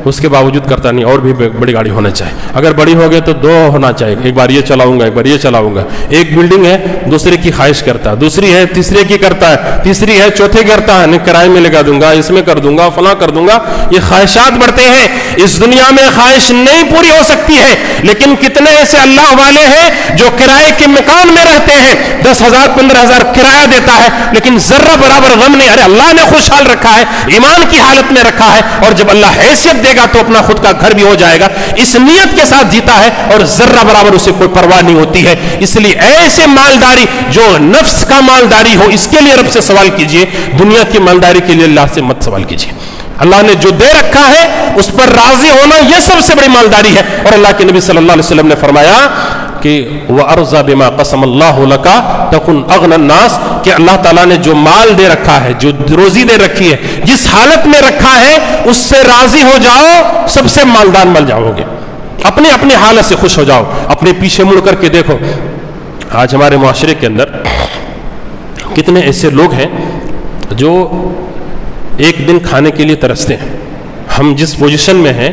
اس کے باوجود کرتا نہیں، اور بھی بڑی گاڑی ہونا چاہیے، اگر بڑی ہو گئے تو 2 ہونا چاہیے، ایک بار یہ چلاؤں گا، ایک بار یہ چلاؤں گا۔ ایک بلڈنگ ہے دوسرے کی خواہش کرتا ہے، دوسری ہے تیسرے کی کرتا ہے، تیسری ہے چوتھے کرتا ہے، نہیں کرائے میں لگا دوں گا، اس میں کر دوں گا، فلاں کر دوں گا۔ یہ خواہشات بڑھتے ہیں۔ اس دنیا میں خواہش نہیں پوری ہو سکتی ہے، لیکن کتنے ایسے اللہ والے ہیں جو کرائے کے مکان میں رہتے ہیں، 10,000 15,000 کرایہ دیتا ہے، لیکن ذرہ برابر غم نہیں۔ ارے اللہ نے خوشحال رکھا ہے، ایمان کی حالت میں رکھا ہے، اور جب اللہ حیثیت دے گا تو اپنا خود کا گھر بھی ہو جائے گا۔ اس نیت کے ساتھ جیتا ہے اور ذرہ برابر اسے کوئی پرواہ نہیں ہوتی ہے۔ اس لیے ایسے مالداری جو نفس کا مالداری ہو، اس کے لیے رب سے سوال کیجئے، دنیا کی مالداری کے لیے اللہ سے مت سوال کیجئے۔ اللہ نے جو دے رکھا ہے اس پر راضی ہونا یہ سب سے بڑی مالداری ہے۔ اور اللہ کے نبی صلی اللہ علیہ وسلم نے فرمایا کہ وَأَرْضَى بِمَا قَسَمَ اللَّهُ لَكَ تَكُنْ أَغْنَى النَّاسِ، کہ اللہ تعالیٰ نے جو مال دے رکھا ہے، جو روزی دے رکھی ہے، جس حالت میں رکھا ہے اس سے راضی ہو جاؤ، سب سے مالدار بن جاؤ گے۔ اپنے اپنے حالت سے خوش ہو جاؤ، اپنے پیچھے مڑ کر کے دیکھو۔ آج ہمارے معاشرے کے اندر کتنے ایسے لوگ ہیں جو ایک دن کھانے کے لیے ترستے ہیں۔ ہم جس پوزیشن میں ہیں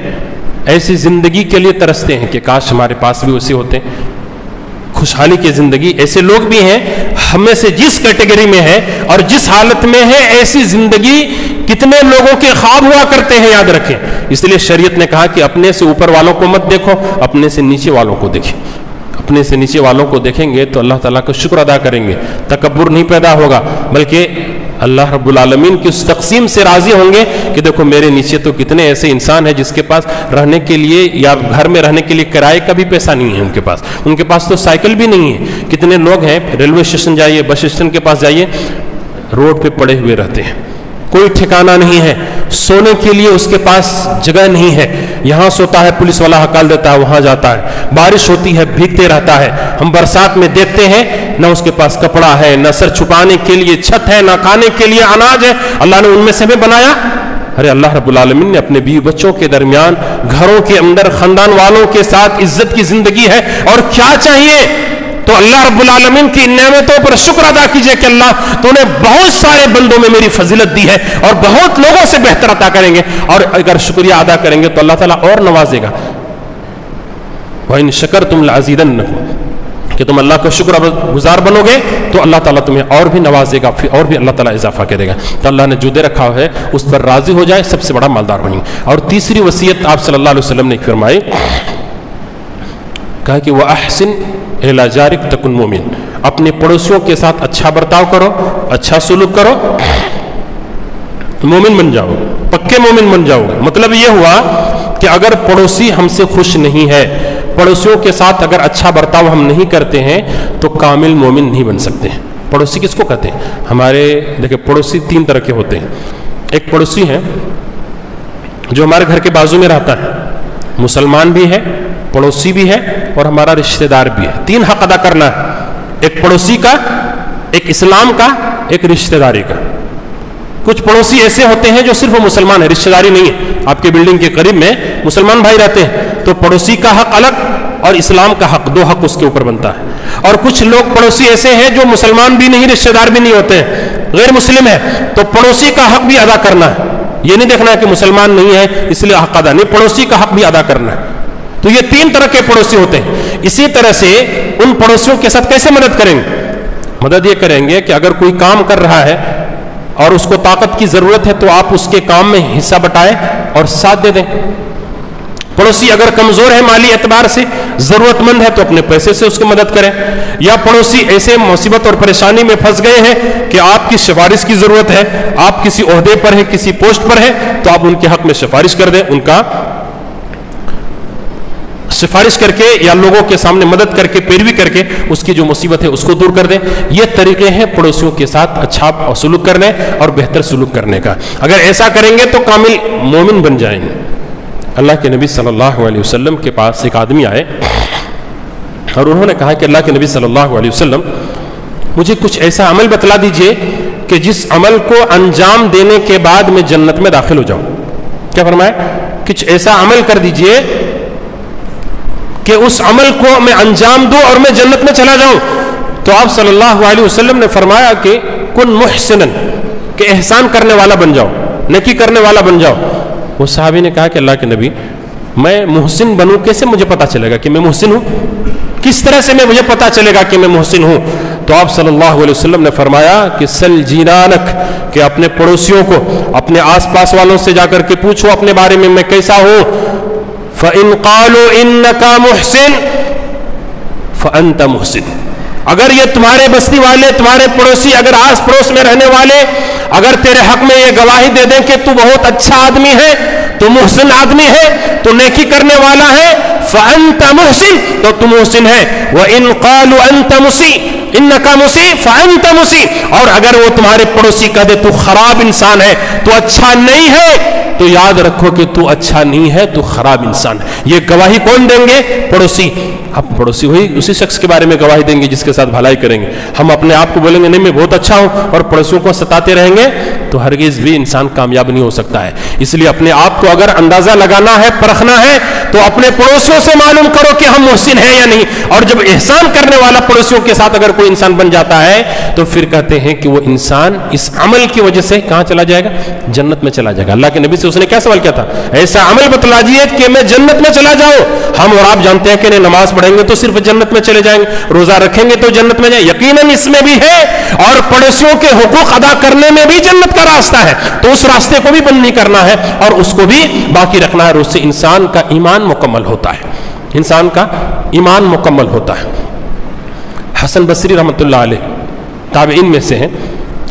ایسی زندگی کے لیے ترستے ہیں کہ کاش ہمارے پاس بھی ویسے ہوتے، خوشحالی کی زندگی۔ ایسے لوگ بھی ہیں ہمیں سے جس کیٹیگری میں ہے اور جس حالت میں ہے، ایسی زندگی کتنے لوگوں کے خواب ہوا کرتے ہیں، یاد رکھیں۔ اس لیے شریعت نے کہا کہ اپنے سے اوپر والوں کو مت دیکھو، اپنے سے نیچے والوں کو دیکھیں۔ اپنے سے نیچے والوں کو دیکھیں گے تو اللہ تعالیٰ کا شکر ادا کریں گے، تکبر نہیں پیدا ہوگا، بلکہ اللہ رب العالمین کی اس تقسیم سے راضی ہوں گے کہ دیکھو میرے نیچے تو کتنے ایسے انسان ہیں جس کے پاس رہنے کے لیے یا گھر میں رہنے کے لیے کرائے کا بھی پیسہ نہیں ہے، ان کے پاس تو سائیکل بھی نہیں ہے۔ کتنے لوگ ہیں ریلوے اسٹیشن جائیے، بس اسٹینڈ کے پاس جائیے، روڈ پہ پڑے ہوئے رہتے ہیں، کوئی ٹھکانہ نہیں ہے، سونے کے لیے اس کے پاس جگہ نہیں ہے، یہاں سوتا ہے پولیس والا ہکال دیتا ہے، وہاں جاتا ہے، بارش ہوتی ہے بھیگتے رہتا ہے۔ ہم برسات میں دیکھتے ہیں نہ اس کے پاس کپڑا ہے، نہ سر چھپانے کے لیے چھت ہے، نہ کھانے کے لیے اناج ہے۔ اللہ نے ان میں سے بھی بنایا۔ ارے اللہ رب العالمین نے اپنے بیوی بچوں کے درمیان، گھروں کے اندر خاندان والوں کے ساتھ عزت کی زندگی ہے، اور کیا چاہیے؟ تو اللہ رب العالمین کی نعمتوں پر شکر ادا کیجئے کہ اللہ تو نے بہت سارے بندوں میں میری فضیلت دی ہے اور بہت لوگوں سے بہتر عطا کریں گے، اور اگر شکریہ ادا کریں گے تو اللہ تعالیٰ اور نوازے گا۔ وَإِن شَكَرْتُمْ لَأَزِيدَنَّكُمْ، کہ تم اللہ کا شکر گزار بنو گے تو اللہ تعالیٰ تمہیں اور بھی نوازے گا، پھر اور بھی اللہ تعالیٰ اضافہ کرے گا۔ تو اللہ نے جو دے رکھا ہے اس پر راضی ہو جائے، سب سے بڑا مالدار بنیں۔ اور تیسری وصیت آپ صلی اللہ علیہ وسلم نے فرمائی، کہا کہ وَأَحْسِنْ إِلَىٰ جَارِكَ تَكُنْ مُؤْمِنٌ، اپنے پڑوسیوں کے ساتھ اچھا برتاؤ کرو، اچھا سلوک کرو، مومن بن جاؤ، پکے مومن بن جاؤ گے۔ مطلب یہ ہوا کہ اگر پڑوسی ہم سے خوش نہیں ہے، پڑوسیوں کے ساتھ اگر اچھا برتاؤ ہم نہیں کرتے ہیں تو کامل مومن نہیں بن سکتے ہیں۔ پڑوسی کس کو کہتے ہیں؟ ہمارے دیکھیں پڑوسی 3 طرح کے ہوتے ہیں۔ ایک پڑوسی ہے جو ہمارے گھر کے بازو میں رہتا ہے، مسلمان بھی ہے، پڑوسی بھی ہے اور ہمارا رشتہ دار بھی ہے۔ 3 حق ادا کرنا ہے، ایک پڑوسی کا، ایک اسلام کا، ایک رشتہ داری کا۔ کچھ پڑوسی ایسے ہوتے ہیں جو صرف مسلمان ہے، رشتہ داری نہیں ہے، آپ کے بلڈنگ کے قریب میں مسلمان بھائی رہتے ہیں تو پڑوسی کا حق الگ اور اسلام کا حق، 2 حق اس کے اوپر بنتا ہے۔ اور کچھ لوگ پڑوسی ایسے ہیں جو مسلمان بھی نہیں، رشتہ دار بھی نہیں ہوتے ہیں، غیر مسلم ہے، تو پڑوسی کا حق بھی ادا کرنا ہے۔ یہ نہیں دیکھنا ہے کہ مسلمان نہیں ہے اس لیے حق ادا نہیں، پڑوسی کا حق بھی ادا کرنا ہے۔ تو یہ 3 طرح کے پڑوسی ہوتے ہیں۔ اسی طرح سے ان پڑوسیوں کے ساتھ کیسے مدد کریں گے؟ مدد یہ کریں گے کہ اگر کوئی کام کر رہا ہے اور اس کو طاقت کی ضرورت ہے تو آپ اس کے کام میں حصہ بٹائیں اور ساتھ دے دیں۔ پڑوسی اگر کمزور ہے مالی اعتبار سے، ضرورت مند ہے تو اپنے پیسے سے اس کی مدد کریں۔ یا پڑوسی ایسے مصیبت اور پریشانی میں پھنس گئے ہیں کہ آپ کی سفارش کی ضرورت ہے، آپ کسی عہدے پر ہیں، کسی پوسٹ پر ہیں، تو آپ ان کے حق میں سفارش کر دیں، ان کا سفارش کر کے یا لوگوں کے سامنے مدد کر کے، پیروی کر کے اس کی جو مصیبت ہے اس کو دور کر دیں۔ یہ طریقے ہیں پڑوسیوں کے ساتھ اچھا سلوک کرنے اور بہتر سلوک کرنے کا۔ اگر ایسا کریں گے تو کامل مومن بن جائیں گے۔ اللہ کے نبی صلی اللہ علیہ وسلم کے پاس ایک آدمی آئے اور انہوں نے کہا کہ اللہ کے نبی صلی اللہ علیہ وسلم مجھے کچھ ایسا عمل بتلا دیجئے کہ جس عمل کو انجام دینے کے بعد میں جنت میں داخل ہو جاؤں۔ کیا فرمایا؟ کچھ ایسا عمل کر دیجئے کہ اس عمل کو میں انجام دوں اور میں جنت میں چلا جاؤں۔ تو آپ صلی اللہ علیہ وسلم نے فرمایا کہ کن محسنن، کہ احسان کرنے والا بن جاؤ، نیکی کرنے والا بن جاؤ۔ وہ صحابی نے کہا کہ اللہ کے نبی میں محسن بنوں کیسے مجھے پتا چلے گا کہ میں محسن ہوں؟ کس طرح سے مجھے پتا چلے گا کہ میں محسن ہوں؟ تو آپ صلی اللہ علیہ وسلم نے فرمایا کہ سل جیرانک، کہ اپنے پڑوسیوں کو، اپنے آس پاس والوں سے جا کر کے پوچھو اپنے بارے میں کیسا ہوں. فَإِن قَالُوا إِنَّكَ مُحْسِنٌ فَأَنْتَ مُحْسِنٌ، اگر یہ تمہارے بستی والے، تمہارے پڑوسی، اگر آس پڑوس میں رہنے والے اگر تیرے حق میں یہ گواہی دے دیں کہ تو بہت اچھا آدمی ہے، تو محسن آدمی ہے، تو نیکی کرنے والا ہے، فَأَنْتَ مُحْسِن، تو تم محسن ہے. وَإِن قَالُوا أَنْتَ مُسِيءٌ إِنَّكَ مُسِيءٌ فَأَنْتَ مُسِيءٌ، اور اگر وہ تمہارے پڑوسی کہہ دے تو خراب انسان ہے، تو اچھا نہیں ہے، تو یاد رکھو کہ تو اچھا نہیں ہے، تو خراب انسان ہے. یہ گواہی کون دیں گے؟ پڑوسی. اب پڑوسی وہی اسی شخص کے بارے میں گواہی دیں گے جس کے ساتھ بھلائی کریں گے. ہم اپنے آپ کو بولیں گے نہیں میں بہت اچھا ہوں، اور پڑوسیوں کو ستاتے رہیں گے، تو ہرگز بھی انسان کامیاب نہیں ہو سکتا ہے. اس لیے اپنے آپ کو اگر اندازہ لگانا ہے، پرکھنا ہے، تو اپنے پڑوسیوں سے معلوم کرو کہ ہم محسن ہیں یا نہیں. اور جب احسان کرنے والا پڑوسیوں کے ساتھ اگر کوئی انسان بن جاتا ہے تو پھر کہتے ہیں کہ وہ انسان اس عمل کی وجہ سے کہاں چلا جائے گا؟ جنت میں چلا جائے گا. اللہ کے نبی سے اس نے کیا سوال کیا تھا؟ ایسا عمل بتلا دیجیے کہ میں جنت میں چلا جاؤں. ہم اور آپ جانتے ہیں کہ نہیں نماز پڑھیں گے تو صرف جنت میں چلے جائیں گے، روزہ رکھیں گے تو جنت میں جائیں، یقیناً اس میں بھی ہے، اور پڑوسیوں کے حقوق ادا کرنے میں بھی جنت کا راستہ ہے. تو اس راستے کو بھی بند نہیں کرنا ہے اور اس کو بھی باقی رکھنا ہے، اور اس سے انسان کا ایمان مکمل ہوتا ہے. انسان کا ایمان مکمل ہوتا ہے. حسن بصری رحمۃ اللہ علیہ تابعین میں سے ہیں.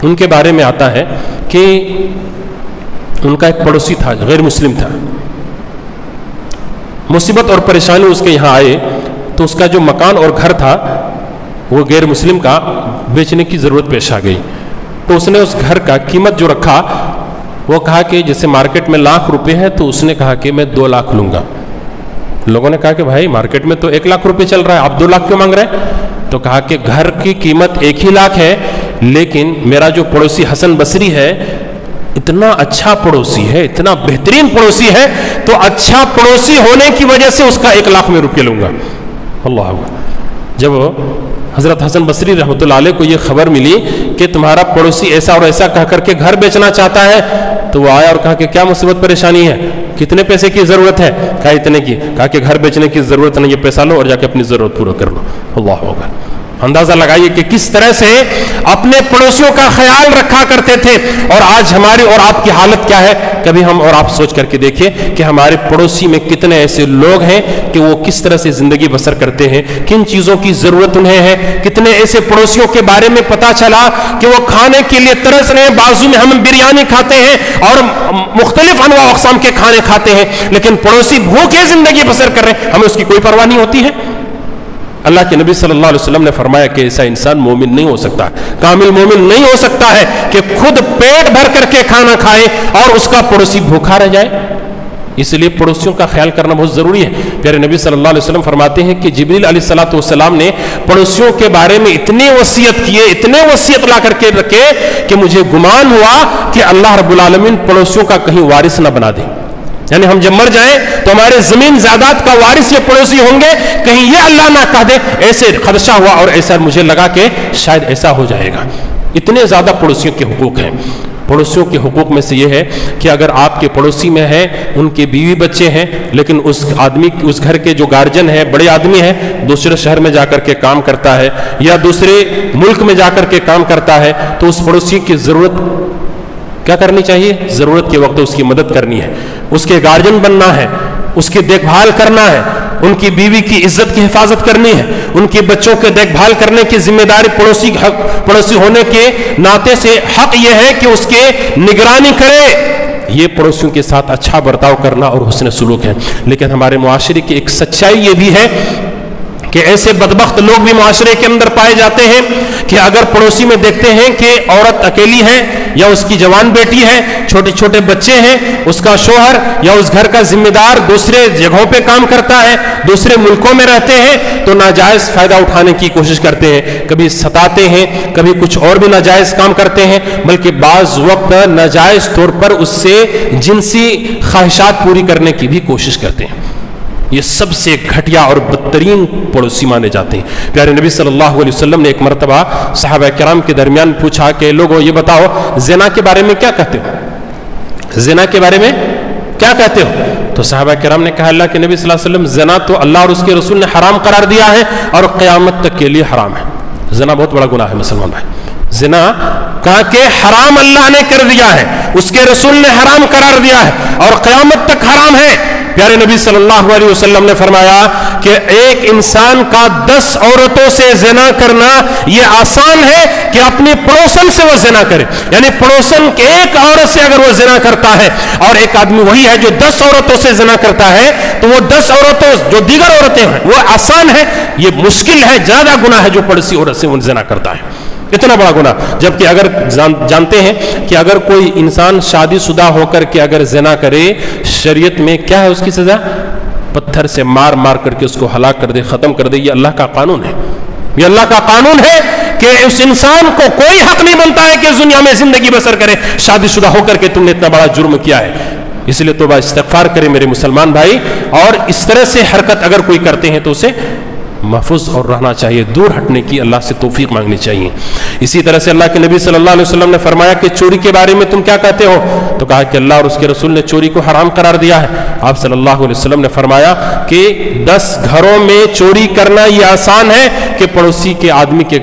ان کے بارے میں آتا ہے کہ ان کا ایک پڑوسی تھا، غیر مسلم تھا. مصیبت اور پریشانی اس کے یہاں آئے تو اس کا جو مکان اور گھر تھا وہ غیر مسلم کا بیچنے کی ضرورت پیش آ گئی. تو اس نے اس گھر کا قیمت جو رکھا وہ کہا کہ جیسے مارکیٹ میں 1,00,000 روپے ہے تو اس نے کہا کہ میں 2 لاکھ لوں گا. لوگوں نے کہا کہ بھائی مارکیٹ میں تو 1 لاکھ روپے چل رہا ہے، آپ 2 لاکھ کیوں مانگ رہے ہیں؟ تو کہا کہ گھر کی قیمت 1 ہی لاکھ ہے، لیکن میرا جو پڑوسی حسن بصری ہے اتنا اچھا پڑوسی ہے، اتنا بہترین پڑوسی ہے، تو اچھا پڑوسی ہونے کی وجہ سے اس کا 1 لاکھ میں روپے لوں گا. اللہ اکبر. جب حضرت حسن بصری رحمۃ اللہ علیہ کو یہ خبر ملی کہ تمہارا پڑوسی ایسا اور ایسا کہہ کر کے گھر بیچنا چاہتا ہے، تو وہ آیا اور کہا کہ کیا مصیبت پریشانی ہے، کتنے پیسے کی ضرورت ہے؟ کہا اتنے کی. کہا کہ گھر بیچنے کی ضرورت نہیں، یہ پیسہ لو اور جا کے اپنی ضرورت پورا کر لو. اللہ ہوگا. اندازہ لگائیے کہ کس طرح سے اپنے پڑوسیوں کا خیال رکھا کرتے تھے. اور آج ہماری اور آپ کی حالت کیا ہے؟ کبھی ہم اور آپ سوچ کر کے دیکھیں کہ ہمارے پڑوسی میں کتنے ایسے لوگ ہیں کہ وہ کس طرح سے زندگی بسر کرتے ہیں، کن چیزوں کی ضرورت انہیں ہے. کتنے ایسے پڑوسیوں کے بارے میں پتا چلا کہ وہ کھانے کے لیے ترس رہے ہیں. بازو میں ہم بریانی کھاتے ہیں اور مختلف انواع اقسام کے کھانے کھاتے ہیں، لیکن پڑوسی بھوکے زندگی بسر کر رہے ہیں، ہمیں اس کی کوئی پرواہ نہیں ہوتی ہے. اللہ کے نبی صلی اللہ علیہ وسلم نے فرمایا کہ ایسا انسان مومن نہیں ہو سکتا، کامل مومن نہیں ہو سکتا ہے کہ خود پیٹ بھر کر کے کھانا کھائے اور اس کا پڑوسی بھوکا رہ جائے. اس لیے پڑوسیوں کا خیال کرنا بہت ضروری ہے. پیارے نبی صلی اللہ علیہ وسلم فرماتے ہیں کہ جبریل علیہ الصلوۃ والسلام نے پڑوسیوں کے بارے میں اتنی وصیت کیے، اتنے وصیت لا کر کے رکھے کہ مجھے گمان ہوا کہ اللہ رب العالمین پڑوسیوں کا کہیں وارث نہ بنا دے. یعنی ہم جب مر جائیں تو ہمارے زمین زائدات کا وارث یہ پڑوسی ہوں گے، کہیں یہ اللہ نہ کہہ دے. ایسے خدشہ ہوا اور ایسا مجھے لگا کہ شاید ایسا ہو جائے گا. اتنے زیادہ پڑوسیوں کے حقوق ہیں. پڑوسیوں کے حقوق میں سے یہ ہے کہ اگر آپ کے پڑوسی میں ہیں، ان کے بیوی بچے ہیں، لیکن اس آدمی اس گھر کے جو گارجن ہے، بڑے آدمی ہے، دوسرے شہر میں جا کر کے کام کرتا ہے یا دوسرے ملک میں جا کر کے کام کرتا ہے، تو اس پڑوسی کی ضرورت کیا کرنی چاہیے؟ ضرورت کے وقت اس کی مدد کرنی ہے، اس کے گارجن بننا ہے، اس کی دیکھ بھال کرنا ہے، ان کی بیوی کی عزت کی حفاظت کرنی ہے، ان کے بچوں کے دیکھ بھال کرنے کی ذمہ داری پڑوسی ہونے کے ناطے سے حق یہ ہے کہ اس کے نگرانی کرے. یہ پڑوسیوں کے ساتھ اچھا برتاؤ کرنا اور حسن سلوک ہے. لیکن ہمارے معاشرے کی ایک سچائی یہ بھی ہے کہ ایسے بدبخت لوگ بھی معاشرے کے اندر پائے جاتے ہیں کہ اگر پڑوسی میں دیکھتے ہیں کہ عورت اکیلی ہے یا اس کی جوان بیٹی ہے، چھوٹے چھوٹے بچے ہیں، اس کا شوہر یا اس گھر کا ذمہ دار دوسرے جگہوں پہ کام کرتا ہے، دوسرے ملکوں میں رہتے ہیں، تو ناجائز فائدہ اٹھانے کی کوشش کرتے ہیں، کبھی ستاتے ہیں، کبھی کچھ اور بھی ناجائز کام کرتے ہیں، بلکہ بعض وقت ناجائز طور پر اس سے جنسی خواہشات پوری کرنے کی بھی کوشش کرتے ہیں. یہ سب سے گھٹیا اور بدترین پڑوسی مانے جاتے ہیں. پیارے نبی صلی اللہ علیہ وسلم نے ایک مرتبہ صحابہ کرام کے درمیان پوچھا کہ لوگوں یہ بتاؤ زنا کے بارے میں کیا کہتے ہو؟ زنا کے بارے میں کیا کہتے ہو؟ تو صحابہ کرام نے کہا اللہ کے نبی صلی اللہ علیہ وسلم زنا تو اللہ اور اس کے رسول نے حرام قرار دیا ہے اور قیامت تک کے لیے حرام ہے. زنا بہت بڑا گناہ ہے مسلمان بھائی. زنا کہا کہ حرام اللہ نے کر دیا ہے, اس کے رسول نے حرام قرار دیا ہے اور قیامت تک حرام ہے. پیارے نبی صلی اللہ علیہ وسلم نے فرمایا کہ ایک انسان کا 10 عورتوں سے زنا کرنا یہ آسان ہے کہ اپنی پڑوسن سے وہ زنا کرے. یعنی پڑوسن کے ایک عورت سے اگر وہ زنا کرتا ہے اور ایک آدمی وہی ہے جو 10 عورتوں سے زنا کرتا ہے, تو وہ 10 عورتوں جو دیگر عورتیں ہیں وہ آسان ہے. یہ مشکل ہے, زیادہ گناہ ہے جو پڑوسی عورت سے وہ زنا کرتا ہے, اتنا بڑا گناہ. جبکہ اگر جانتے ہیں کہ اگر کوئی انسان شادی شدہ ہو کر کے اگر زنا کرے, شریعت میں کیا ہے اس کی سزا؟ پتھر سے مار مار کر کے اس کو ہلاک کر دے, ختم کر دے. یہ اللہ کا قانون ہے, یہ اللہ کا قانون ہے کہ اس انسان کو کوئی حق نہیں بنتا ہے کہ اس دنیا میں زندگی بسر کرے شادی شدہ ہو کر کے. تم نے اتنا بڑا جرم کیا ہے, اس لیے توبہ استغفار کرے میرے مسلمان بھائی. اور اس طرح سے حرکت اگر کوئی کرتے ہیں تو اسے محفوظ اور رہنا چاہیے, دور ہٹنے کی اللہ سے توفیق مانگنی چاہیے. اسی طرح سے اللہ کے نبی صلی اللہ علیہ وسلم نے فرمایا کہ چوری کے بارے میں تم کیا کہتے ہو؟ تو کہا کہ اللہ اور اس کے رسول نے چوری کو حرام قرار دیا ہے. آپ صلی اللہ علیہ وسلم نے فرمایا کہ 10 گھروں میں چوری کرنا یہ آسان ہے کہ پڑوسی آدمی کے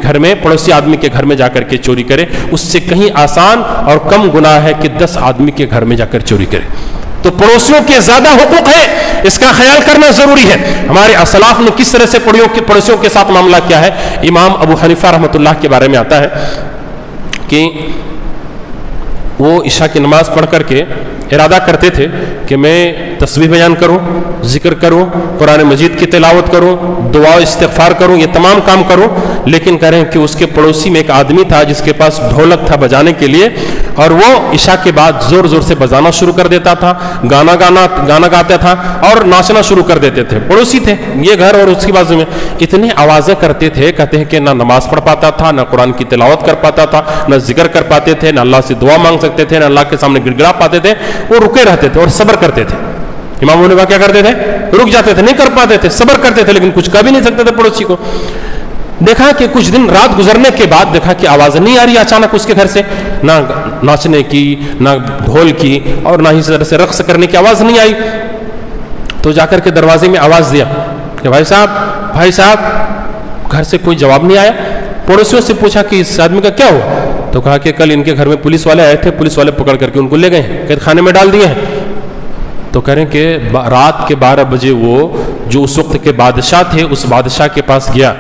گھر میں جا کر کے چوری کرے. اس سے کہیں آسان اور کم گناہ ہے کہ 10 آدمی کے گھر میں جا کر چوری کرے. تو پڑوسیوں کے زیادہ حقوق ہیں, اس کا خیال کرنا ضروری ہے. ہمارے اسلاف نے کس طرح سے پڑوسیوں کے ساتھ معاملہ کیا ہے. امام ابو حنیفہ رحمۃ اللہ کے بارے میں آتا ہے کہ وہ عشاء کی نماز پڑھ کر کے ارادہ کرتے تھے کہ میں تسبیح بیان کروں, ذکر کروں, قرآن مجید کی تلاوت کروں, دعا استغفار کروں, یہ تمام کام کروں. لیکن کہہ رہے ہیں کہ اس کے پڑوسی میں ایک آدمی تھا جس کے پاس ڈھولک تھا بجانے کے لیے, اور وہ عشاء کے بعد زور زور سے بجانا شروع کر دیتا تھا, گانا گاتا تھا اور ناچنا شروع کر دیتے تھے. پڑوسی تھے یہ گھر اور اس کی بازو میں, اتنے آوازیں کرتے تھے, کہتے ہیں کہ نہ نماز پڑھ پاتا تھا, نہ قرآن کی تلاوت کر پاتا تھا, نہ ذکر کر پاتے تھے, نہ اللہ سے دعا مانگ سکتے تھے, نہ اللہ کے سامنے گڑ گڑا پاتے تھے. وہ رکے رہتے تھے اور صبر کرتے تھے. امام ابو حنیفہ کیا کرتے تھے؟ رک جاتے تھے, نہیں کر پاتے تھے, صبر کرتے تھے, لیکن کچھ کہہ بھی نہیں سکتے تھے پڑوسی کو. دیکھا کہ کچھ دن رات گزرنے کے بعد دیکھا کہ آواز نہیں آ رہی اچانک اس کے گھر سے, نہ ناچنے کی, نہ ڈھول کی, اور نہ ہی طرح سے رقص کرنے کی آواز نہیں آئی. تو جا کر کے دروازے میں آواز دیا کہ بھائی صاحب, گھر سے کوئی جواب نہیں آیا. پڑوسیوں سے پوچھا کہ اس آدمی کا کیا ہوا؟ تو کہا کہ کل ان کے گھر میں پولیس والے آئے تھے, پولیس والے پکڑ کر کے ان کو لے گئے ہیں, قید خانے میں ڈال دیے ہیں. تو کہہ رہے ہیں کہ رات کے 12 بجے وہ جو اس وقت کے بادشاہ تھے اس بادشاہ کے پاس گیا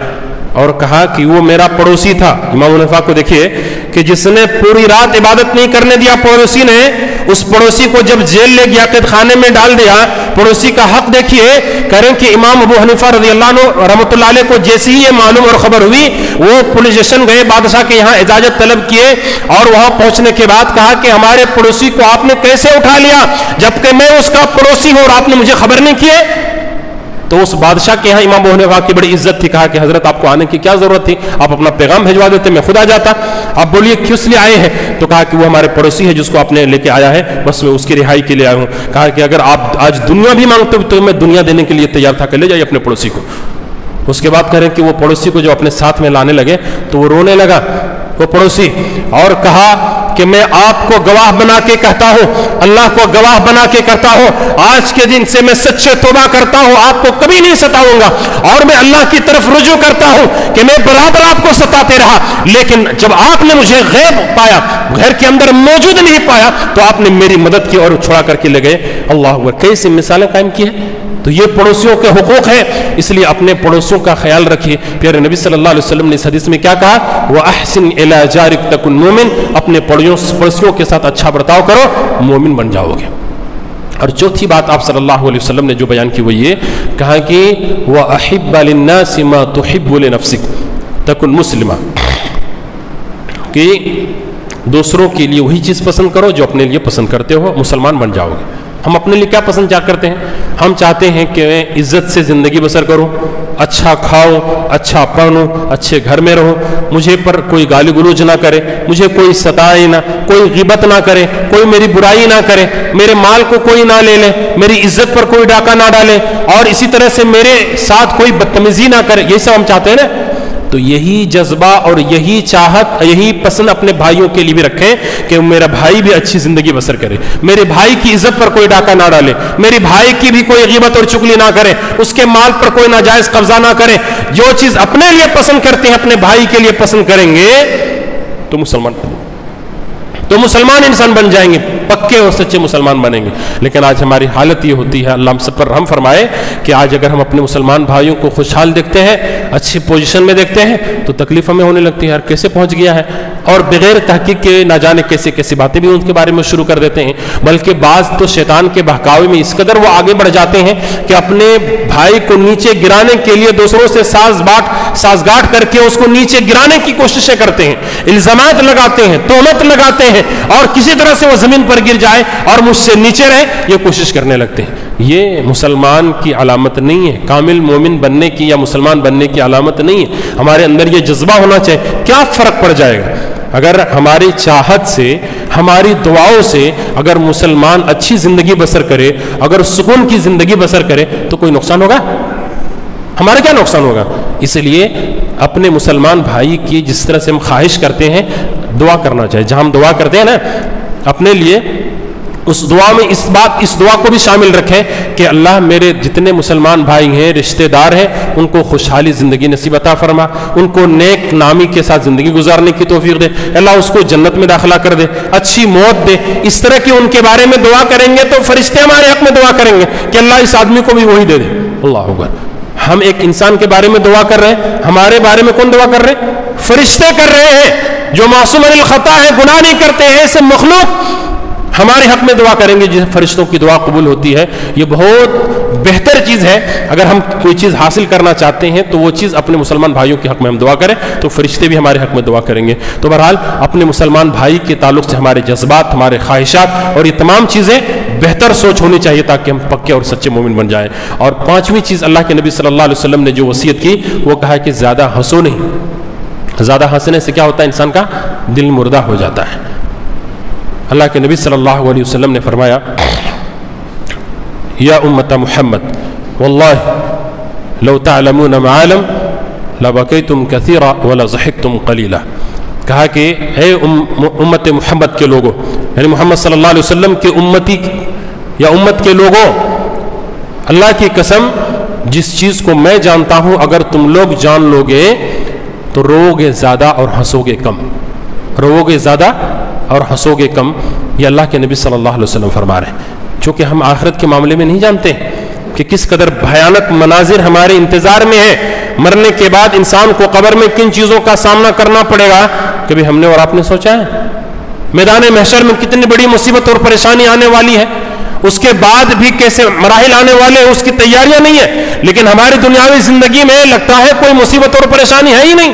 اور کہا کہ وہ میرا پڑوسی تھا. امام ابو حنیفہ کو دیکھیے کہ جس نے پوری رات عبادت نہیں کرنے دیا پڑوسی نے, اس پڑوسی کو جب جیل لے گیا, قید خانے میں ڈال دیا. پڑوسی کا حق دیکھیے. کریں کہ امام ابو حنیفہ رضی اللہ عنہ رحمۃ اللہ علیہ کو جیسی ہی یہ معلوم اور خبر ہوئی, وہ پولیس اسٹیشن گئے, بادشاہ کے یہاں اجازت طلب کیے, اور وہاں پہنچنے کے بعد کہا کہ ہمارے پڑوسی کو آپ نے کیسے اٹھا لیا جبکہ میں اس کا پڑوسی ہوں اور آپ نے مجھے خبر نہیں کیے؟ تو اس بادشاہ کے یہاں امام ابو حنیفہ کی بڑی عزت تھی. کہا کہ حضرت آپ کو آنے کی کیا ضرورت تھی, آپ اپنا پیغام بھجوا دیتے, میں خود آ جاتا. آپ بولیے کس لیے آئے ہیں؟ تو کہا کہ وہ ہمارے پڑوسی ہے جس کو آپ نے لے کے آیا ہے, بس میں اس کی رہائی کے لیے آیا ہوں. کہا کہ اگر آپ آج دنیا بھی مانگتے ہو تو میں دنیا دینے کے لیے تیار تھا, کہ لے جائیے اپنے پڑوسی کو. اس کے بعد کہہ رہے ہیں کہ وہ پڑوسی کو جو اپنے ساتھ میں لانے لگے تو وہ رونے لگا وہ پڑوسی, اور کہا کہ میں آپ کو گواہ بنا کے کہتا ہوں, اللہ کو گواہ بنا کے کہتا ہوں, آج کے دن سے میں سچے توبہ کرتا ہوں, آپ کو کبھی نہیں ستاؤں گا, اور میں اللہ کی طرف رجوع کرتا ہوں کہ میں برابر آپ کو ستاتے رہا, لیکن جب آپ نے مجھے غیب پایا, گھر کے اندر موجود نہیں پایا, تو آپ نے میری مدد کی اور چھڑا کر کے لے گئے. اللہ اکبر, کیسی مثالیں قائم کی ہیں. تو یہ پڑوسیوں کے حقوق ہیں, اس لیے اپنے پڑوسیوں کا خیال رکھیے. پیارے نبی صلی اللہ علیہ وسلم نے اس حدیث میں کیا کہا؟ وَأَحْسِنْ إِلَىٰ جَارِكَ تَكُنْ مُؤْمِنٌ, اپنے پڑوسیوں کے ساتھ اچھا برتاؤ کرو, مومن بن جاؤ گے. اور چوتھی بات آپ صلی اللہ علیہ وسلم نے جو بیان کی وہ یہ کہا کہ وَأَحِبَّ لِلنَّاسِ مَا تُحِبُّ لِنَفْسِكَ تَكُنْ مُسْلِمًا, کہ دوسروں کے لیے وہی چیز پسند کرو جو اپنے لیے پسند کرتے ہو, مسلمان بن جاؤ گے. ہم اپنے لیے کیا پسند کیا کرتے ہیں؟ ہم چاہتے ہیں کہ میں عزت سے زندگی بسر کروں, اچھا کھاؤ, اچھا پہنوں, اچھے گھر میں رہوں, مجھے پر کوئی گالی گلوچ نہ کرے, مجھے کوئی ستائے نہ, کوئی غیبت نہ کرے, کوئی میری برائی نہ کرے, میرے مال کو کوئی نہ لے لے, میری عزت پر کوئی ڈاکہ نہ ڈالے, اور اسی طرح سے میرے ساتھ کوئی بدتمیزی نہ کرے. یہ سب ہم چاہتے ہیں نا. تو یہی جذبہ اور یہی چاہت یہی پسند اپنے بھائیوں کے لیے بھی رکھیں کہ میرا بھائی بھی اچھی زندگی بسر کرے، میرے بھائی کی عزت پر کوئی ڈاکہ نہ ڈالے، میرے بھائی کی بھی کوئی غیبت اور چغلی نہ کرے، اس کے مال پر کوئی ناجائز قبضہ نہ کرے۔ جو چیز اپنے لیے پسند کرتے ہیں اپنے بھائی کے لیے پسند کریں گے تو مسلمان انسان بن جائیں گے، پکے اور سچے مسلمان بنیں گے۔ لیکن آج ہماری حالت یہ ہوتی ہے، اللہ ہم سب پر رحم فرمائے، کہ آج اگر ہم اپنے مسلمان بھائیوں کو خوشحال دیکھتے ہیں، اچھی پوزیشن میں دیکھتے ہیں، تو تکلیف ہمیں ہونے لگتی ہے، یار کیسے پہنچ گیا ہے، اور بغیر تحقیق کے نہ جانے کیسے کیسی باتیں بھی ان کے بارے میں شروع کر دیتے ہیں۔ بلکہ بعض تو شیطان کے بہکاوے میں اس قدر وہ آگے بڑھ جاتے ہیں کہ اپنے بھائی کو نیچے گرانے کے لیے دوسروں سے سازگاٹ کر کے اس کو نیچے گرانے کی کوششیں کرتے ہیں، الزامات لگاتے ہیں، تہمت لگاتے ہیں، اور کسی طرح سے وہ زمین پر گر جائے اور مجھ سے نیچے رہے یہ کوشش کرنے لگتے ہیں۔ یہ مسلمان کی علامت نہیں ہے، کامل مومن بننے کی یا مسلمان بننے کی علامت نہیں ہے۔ ہمارے اندر یہ جذبہ ہونا چاہیے۔ کیا فرق پڑ جائے گا اگر ہماری چاہت سے، ہماری دعاؤں سے اگر مسلمان اچھی زندگی بسر کرے، اگر سکون کی زندگی بسر کرے، تو کوئی نقصان ہوگا؟ ہمارا کیا نقصان ہوگا؟ اس لیے اپنے مسلمان بھائی کی جس طرح سے ہم خواہش کرتے ہیں دعا کرنا چاہیے، جہاں ہم دعا کرتے ہیں نا اپنے لیے، اس دعا میں اس دعا کو بھی شامل رکھیں کہ اللہ میرے جتنے مسلمان بھائی ہیں، رشتہ دار ہیں، ان کو خوشحالی زندگی نصیب عطا فرما، ان کو نیک نامی کے ساتھ زندگی گزارنے کی توفیق دے، اللہ اس کو جنت میں داخلہ کر دے، اچھی موت دے۔ اس طرح کی ان کے بارے میں دعا کریں گے تو فرشتے ہمارے حق میں دعا کریں گے کہ اللہ اس آدمی کو بھی وہی دے دے۔ اللہ اکبر۔ ہم ایک انسان کے بارے میں دعا کر رہے ہیں، ہمارے بارے میں کون دعا کر رہے ہیں؟ فرشتے کر رہے ہیں جو معصوم عن الخطا ہے، گناہ نہیں کرتے ہیں، ایسے مخلوق ہمارے حق میں دعا کریں گے جس فرشتوں کی دعا قبول ہوتی ہے۔ یہ بہت بہتر چیز ہے۔ اگر ہم کوئی چیز حاصل کرنا چاہتے ہیں تو وہ چیز اپنے مسلمان بھائیوں کے حق میں ہم دعا کریں تو فرشتے بھی ہمارے حق میں دعا کریں گے۔ تو بہرحال اپنے مسلمان بھائی کے تعلق سے ہمارے جذبات، ہمارے خواہشات اور یہ تمام چیزیں بہتر سوچ ہونی چاہیے تاکہ ہم پکے اور سچے مومن بن جائیں۔ اور پانچویں چیز اللہ کے نبی صلی اللہ علیہ وسلم نے جو وصیت کی وہ کہا کہ زیادہ ہنسو نہیں۔ زیادہ ہنسنے سے کیا ہوتا ہے؟ انسان کا دل مردہ ہو جاتا ہے۔ اللہ کے نبی صلی اللہ علیہ وسلم نے فرمایا یا امت محمد واللہ لو تعلمون ما علم لبکیتم کثیرا ولضحکتم قلیلا۔ کہا کہ اے امت محمد کے لوگوں، یعنی محمد صلی اللہ علیہ وسلم کے امتی یا امت کے لوگوں، اللہ کی قسم جس چیز کو میں جانتا ہوں اگر تم لوگ جان لو گے تو رو گے زیادہ اور ہنسو گے کم، رو گے زیادہ اور ہنسو گے کم۔ یہ اللہ کے نبی صلی اللہ علیہ وسلم فرما رہے ہیں۔ چونکہ ہم آخرت کے معاملے میں نہیں جانتے کہ کس قدر بھیانک مناظر ہمارے انتظار میں ہے، مرنے کے بعد انسان کو قبر میں کن چیزوں کا سامنا کرنا پڑے گا، کبھی ہم نے اور آپ نے سوچا ہے؟ میدان محشر میں کتنی بڑی مصیبت اور پریشانی آنے والی ہے، اس کے بعد بھی کیسے مراحل آنے والے ہیں، اس کی تیاریاں نہیں ہیں۔ لیکن ہماری دنیاوی زندگی میں لگتا ہے کوئی مصیبت اور پریشانی ہے ہی نہیں،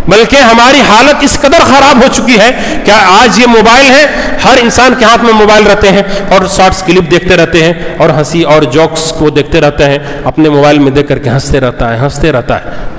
بلکہ ہماری حالت اس قدر خراب ہو چکی ہے کہ آج یہ موبائل ہے، ہر انسان کے ہاتھ میں موبائل رہتے ہیں اور شارٹس کلپ دیکھتے رہتے ہیں اور ہنسی اور جوکس کو دیکھتے رہتے ہیں، اپنے موبائل میں دیکھ کر کے ہنستے رہتا ہے،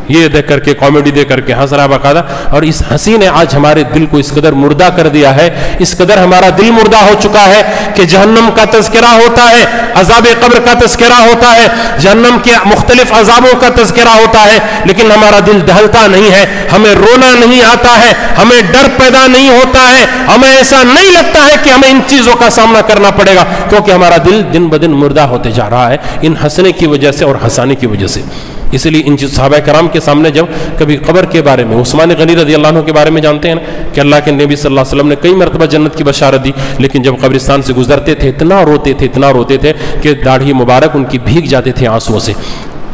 یہ دیکھ کر کے کامیڈی دیکھ کر کے ہنس رہا باقاعدہ۔ اور اس ہنسی نے آج ہمارے دل کو اس قدر مردہ کر دیا ہے، اس قدر ہمارا دل مردہ ہو چکا ہے کہ جہنم کا تذکرہ ہوتا ہے، عذاب قبر کا تذکرہ ہوتا ہے، جہنم کے مختلف عذابوں کا تذکرہ ہوتا ہے، لیکن ہمارا دل دہلتا نہیں ہے، ہمیں رونا نہیں آتا ہے، ہمیں ڈر پیدا نہیں ہوتا ہے، ہمیں ایسا نہیں لگتا ہے کہ ہمیں ان چیزوں کا سامنا کرنا پڑے گا، کیونکہ ہمارا دل دن بدن مردہ ہوتے جا رہا ہے ان ہنسنے کی وجہ سے اور ہنسانے کی وجہ سے۔ اس لیے ان صحابہ کرام کے سامنے جب کبھی قبر کے بارے میں، عثمان غنی رضی اللہ عنہ کے بارے میں جانتے ہیں نا کہ اللہ کے نبی صلی اللہ علیہ وسلم نے کئی مرتبہ جنت کی بشارت دی، لیکن جب قبرستان سے گزرتے تھے اتنا روتے تھے کہ داڑھی مبارک ان کی بھیگ جاتے تھے آنسوؤں سے۔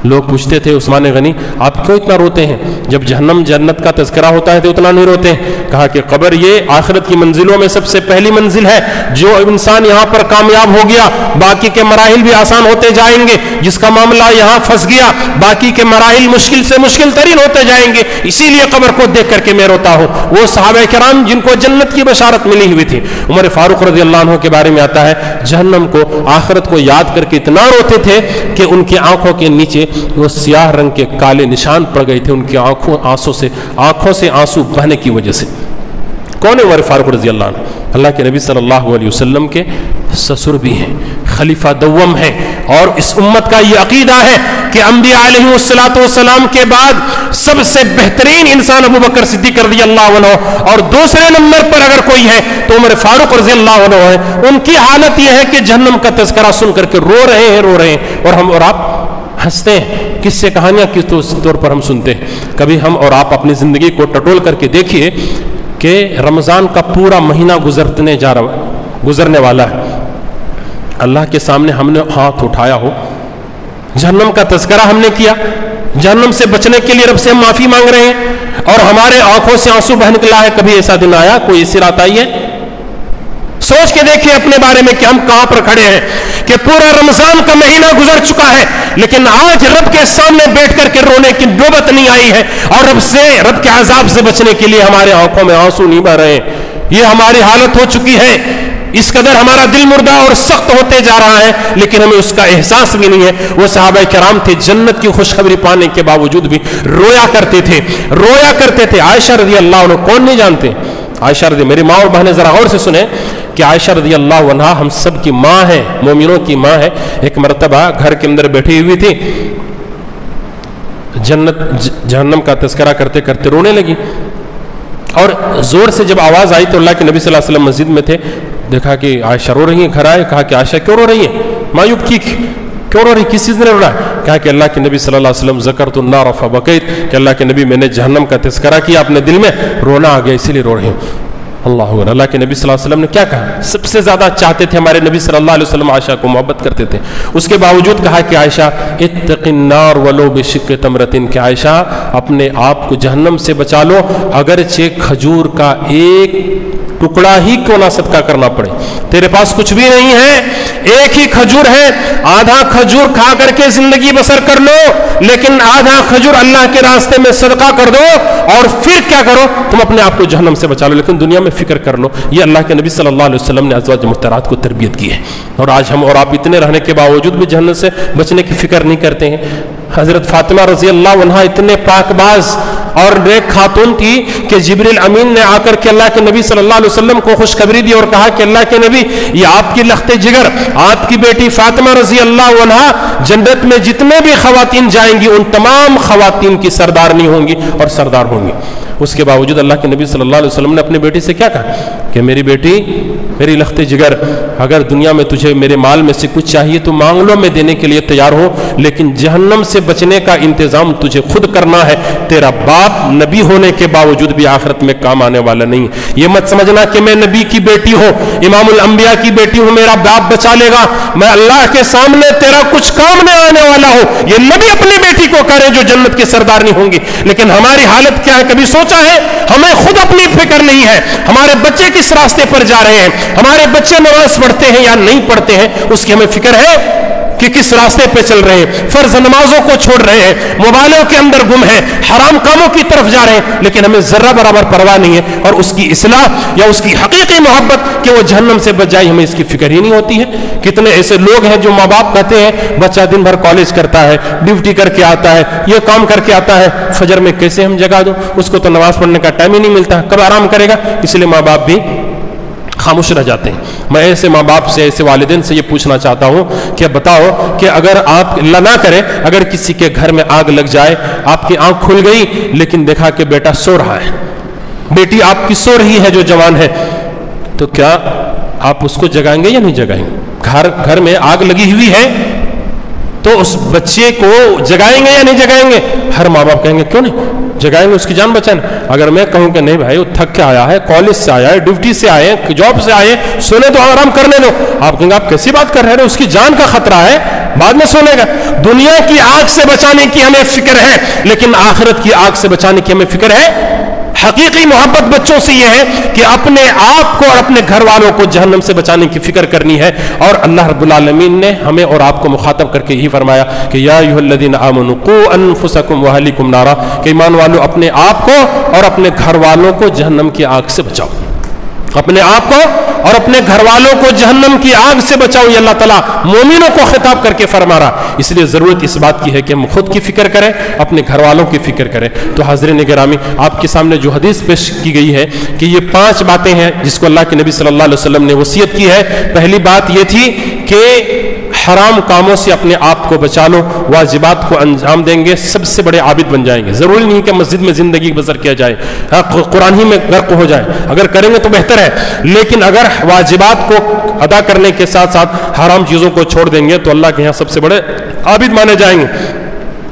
لوگ پوچھتے تھے عثمان غنی آپ کیوں اتنا روتے ہیں؟ جب جہنم جنت کا تذکرہ ہوتا ہے تو اتنا نہیں روتے ہیں؟ کہا کہ قبر یہ آخرت کی منزلوں میں سب سے پہلی منزل ہے، جو انسان یہاں پر کامیاب ہو گیا باقی کے مراحل بھی آسان ہوتے جائیں گے، جس کا معاملہ یہاں پھنس گیا باقی کے مراحل مشکل سے مشکل ترین ہوتے جائیں گے، اسی لیے قبر کو دیکھ کر کے میں روتا ہوں۔ وہ صحابہ کرام جن کو جنت کی بشارت ملی ہوئی تھی، عمر فاروق رضی اللہ عنہ کے بارے میں آتا ہے جہنم کو، آخرت کو یاد کر کے اتنا روتے تھے کہ ان کی آنکھوں کے نیچے وہ سیاہ رنگ کے کالے نشان پڑ گئے تھے، ان کی آنکھوں سے آنسو بہنے کی وجہ سے۔ کون ہے عمر فاروق رضی اللہ عنہ؟ اللہ کے نبی صلی اللہ علیہ وسلم کے سسر بھی ہیں، خلیفہ دوم ہیں، اور اس امت کا یہ عقیدہ ہے کہ انبیاء علیہ السلام کے بعد سب سے بہترین انسان ابو بکر صدیق رضی اللہ عنہ، اور دوسرے نمبر پر اگر کوئی ہے تو عمر فاروق رضی اللہ عنہ ہے۔ ان کی حالت یہ ہے کہ جہنم کا تذکرہ سن کر کے رو رہے ہیں، اور ہم اور آپ ہنستے ہیں، کس سے کہانیاں کس طور پر ہم سنتے ہیں۔ کبھی ہم اور آپ اپنی زندگی کو ٹٹول کر کے دیکھیے کہ رمضان کا پورا مہینہ گزرنے والا ہے، اللہ کے سامنے ہم نے ہاتھ اٹھایا ہو، جہنم کا تذکرہ ہم نے کیا، جہنم سے بچنے کے لیے رب سے ہم معافی مانگ رہے ہیں، اور ہمارے آنکھوں سے آنسو بہ نکلا ہے۔ کبھی ایسا دن آیا، کوئی ایسی رات آئی ہے؟ سوچ کے دیکھیں اپنے بارے میں کہ ہم کہاں پر کھڑے ہیں، کہ پورا رمضان کا مہینہ گزر چکا ہے، لیکن آج رب کے سامنے بیٹھ کر کے رونے کی نوبت نہیں آئی ہے، اور رب کے عذاب سے بچنے کے لیے ہمارے آنکھوں میں آنسو نہیں بہ رہے ہیں۔ یہ ہماری حالت ہو چکی ہے، اس قدر ہمارا دل مردہ اور سخت ہوتے جا رہا ہے، لیکن ہمیں اس کا احساس بھی نہیں ہے۔ وہ صحابہ کرام تھے، جنت کی خوشخبری پانے کے باوجود بھی رویا کرتے تھے۔ عائشہ رضی اللہ عنہ کون نہیں جانتے؟ عائشہ رضی، میری ماں اور بہنیں ذرا غور سے سنیں کہ عائشہ رضی اللہ عنہا ہم سب کی ماں ہے، مومنوں کی ماں ہے۔ ایک مرتبہ گھر کے اندر بیٹھی ہوئی تھی، جہنم کا تذکرہ کرتے کرتے رونے لگی، اور زور سے جب آواز آئی تو اللہ کے نبی صلی اللہ علیہ وسلم مسجد میں تھے، دیکھا کہ عائشہ رو رہی ہیں، گھر آئے، کہا کہ عائشہ کیوں رو رہی ہیں؟ مایوب کی کیوں رو رہی، کس چیز نے رو رہا ہے؟ کہا کہ اللہ کے نبی صلی اللہ علیہ وسلم ذکرت النار فبکیت، کہ اللہ کے نبی میں نے جہنم کا تذکرہ کیا، اپنے دل میں رونا آ گیا، اسی لیے رو رہی ہوں۔ اللہ کے نبی صلی اللہ علیہ وسلم نے کیا کہا؟ سب سے زیادہ چاہتے تھے ہمارے نبی صلی اللہ علیہ وسلم عائشہ کو، محبت کرتے تھے، اس کے باوجود کہا کہ عائشہ اتق النار ولو بشق تمرۃ، کہ عائشہ اپنے آپ کو جہنم سے بچا لو، اگرچہ کھجور کا ایک ٹکڑا ہی کیوں نہ صدقہ کرنا پڑے۔ تیرے پاس کچھ بھی نہیں ہے، ایک ہی کھجور ہے، آدھا کھجور کھا کر کے زندگی بسر کر لو، لیکن آدھا کھجور اللہ کے راستے میں صدقہ کر دو، اور پھر کیا کرو؟ تم اپنے آپ کو جہنم سے بچا لو، لیکن دنیا میں فکر کر لو۔ یہ اللہ کے نبی صلی اللہ علیہ وسلم نے ازواج مطہرات کو تربیت کی ہے، اور آج ہم اور آپ اتنے رہنے کے باوجود بھی جہنم سے بچنے کی فکر نہیں کرتے ہیں۔ حضرت فاطمہ رضی اللہ عنہا اتنے پاک باز اور نیک خاتون تھی کہ جبریل امین نے آ کر کے اللہ کے نبی صلی اللہ علیہ وسلم کو خوشخبری دی اور کہا کہ اللہ کے نبی، یہ آپ کی لخت جگر، آپ کی بیٹی فاطمہ رضی اللہ عنہا جنت میں جتنے بھی خواتین جائیں گی ان تمام خواتین کی سردارنی ہوں گی اور سردار ہوں گی۔ اس کے باوجود اللہ کے نبی صلی اللہ علیہ وسلم نے اپنی بیٹی سے کیا کہا کہ میری بیٹی، میری لخت جگر، اگر دنیا میں تجھے میرے مال میں سے کچھ چاہیے تو مانگ لو، میں دینے کے لیے تیار ہوں، لیکن جہنم سے بچنے کا انتظام تجھے خود کرنا ہے۔ تیرا باپ نبی ہونے کے باوجود بھی آخرت میں کام آنے والا نہیں ہے۔ یہ مت سمجھنا کہ میں نبی کی بیٹی ہوں، امام الانبیاء کی بیٹی ہوں، میرا باپ بچا لے گا، میں اللہ کے سامنے تیرا کچھ کام نہیں آنے والا ہوں۔ یہ نبی اپنی بیٹی کو کرے جو جنت کی سردارنی ہوں گی، لیکن ہماری حالت کیا ہے؟ کبھی سوچا ہے؟ ہمیں خود اپنی فکر نہیں ہے، ہمارے بچے کس راستے پر جا رہے ہیں، ہمارے بچے نماز پڑھتے ہیں یا نہیں پڑھتے ہیں، اس کی ہمیں فکر ہے کہ کس راستے پہ چل رہے ہیں، فرض نمازوں کو چھوڑ رہے ہیں، موبائلوں کے اندر گم ہیں، حرام کاموں کی طرف جا رہے ہیں، لیکن ہمیں ذرہ برابر پرواہ نہیں ہے، اور اس کی اصلاح یا اس کی حقیقی محبت کہ وہ جہنم سے بچ جائے، ہمیں اس کی فکر ہی نہیں ہوتی ہے۔ کتنے ایسے لوگ ہیں جو ماں باپ کہتے ہیں بچہ دن بھر کالج کرتا ہے، ڈیوٹی کر کے آتا ہے، یہ کام کر کے آتا ہے، فجر میں کیسے ہم جگا دوں، اس کو تو نماز پڑھنے کا ٹائم ہی نہیں ملتا، کب آرام کرے گا؟ اس لیے ماں باپ بھی خاموش رہ جاتے ہیں۔ میں ایسے ماں باپ سے، ایسے والدین سے یہ پوچھنا چاہتا ہوں کہ بتاؤ کہ اگر آپ اللہ نہ کرے، اگر کسی کے گھر میں آگ لگ جائے، آپ کی آنکھ کھل گئی لیکن دیکھا کہ بیٹا سو رہا ہے، بیٹی آپ کی سو رہی ہے جو جوان ہے، تو کیا آپ اس کو جگائیں گے یا نہیں جگائیں گے؟ گھر میں آگ لگی ہوئی ہے تو اس بچے کو جگائیں گے یا نہیں جگائیں گے؟ ہر ماں باپ کہیں گے کیوں نہیں جگائیں گے، اس کی جان بچائیں۔ اگر میں کہوں کہ نہیں بھائی وہ تھک کے آیا ہے، کالج سے آیا ہے، ڈیوٹی سے آئے ہیں، جاب سے آئے ہیں، سونے تو آرام کرنے دو، آپ کہیں گے آپ کیسی بات کر رہے ہیں، اس کی جان کا خطرہ ہے، بعد میں سونے گا۔ دنیا کی آگ سے بچانے کی ہمیں فکر ہے، لیکن آخرت کی آگ سے بچانے کی ہمیں فکر ہے؟ حقیقی محبت بچوں سے یہ ہے کہ اپنے آپ کو اور اپنے گھر والوں کو جہنم سے بچانے کی فکر کرنی ہے، اور اللہ رب العالمین نے ہمیں اور آپ کو مخاطب کر کے یہی فرمایا کہ یا ایھا الذین آمنوا قوا انفسکم واہلیکم نارا، کہ ایمان والو اپنے آپ کو اور اپنے گھر والوں کو جہنم کی آگ سے بچاؤ۔ اپنے آپ کو اور اپنے گھر والوں کو جہنم کی آگ سے بچاؤ، یہ اللہ تعالیٰ مومنوں کو خطاب کر کے فرما رہا. اس لیے ضرورت اس بات کی ہے کہ ہم خود کی فکر کریں، اپنے گھر والوں کی فکر کریں. تو حاضرین گرامی، آپ کے سامنے جو حدیث پیش کی گئی ہے کہ یہ 5 باتیں ہیں جس کو اللہ کے نبی صلی اللہ علیہ وسلم نے وصیت کی ہے. پہلی بات یہ تھی کہ حرام کاموں سے اپنے آپ کو بچا لو، واجبات کو انجام دیں گے سب سے بڑے عابد بن جائیں گے. ضروری نہیں کہ مسجد میں زندگی بسر کیا جائے، قرآن ہی میں غرق ہو جائے، اگر کریں گے تو بہتر ہے، لیکن اگر واجبات کو ادا کرنے کے ساتھ ساتھ حرام چیزوں کو چھوڑ دیں گے تو اللہ کے یہاں سب سے بڑے عابد مانے جائیں گے.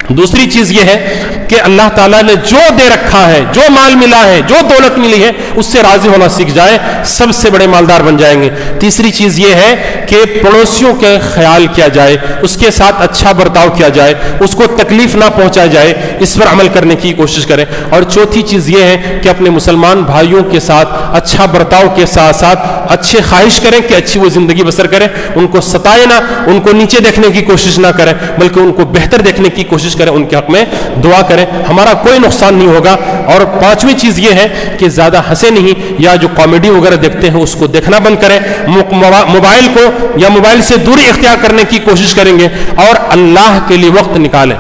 دوسری چیز یہ ہے کہ اللہ تعالیٰ نے جو دے رکھا ہے، جو مال ملا ہے، جو دولت ملی ہے، اس سے راضی ہونا سیکھ جائے، سب سے بڑے مالدار بن جائیں گے. تیسری چیز یہ ہے کہ پڑوسیوں کے خیال کیا جائے، اس کے ساتھ اچھا برتاؤ کیا جائے، اس کو تکلیف نہ پہنچایا جائے، اس پر عمل کرنے کی کوشش کریں. اور چوتھی چیز یہ ہے کہ اپنے مسلمان بھائیوں کے ساتھ اچھا برتاؤ کے ساتھ ساتھ اچھے خواہش کریں کہ اچھی وہ زندگی بسر کریں، ان کو ستائے نہ، ان کو نیچے دیکھنے کی کوشش نہ کریں، بلکہ ان کو بہتر دیکھنے کی کوشش کریں، ان کے حق میں دعا کریں، ہمارا کوئی نقصان نہیں ہوگا. اور 5ویں چیز یہ ہے کہ زیادہ ہنسے نہیں، یا جو کامیڈی وغیرہ دیکھتے ہیں اس کو دیکھنا بند کریں، موبائل کو یا موبائل سے دوری اختیار کرنے کی کوشش کریں گے، اور اللہ کے لیے وقت نکالیں،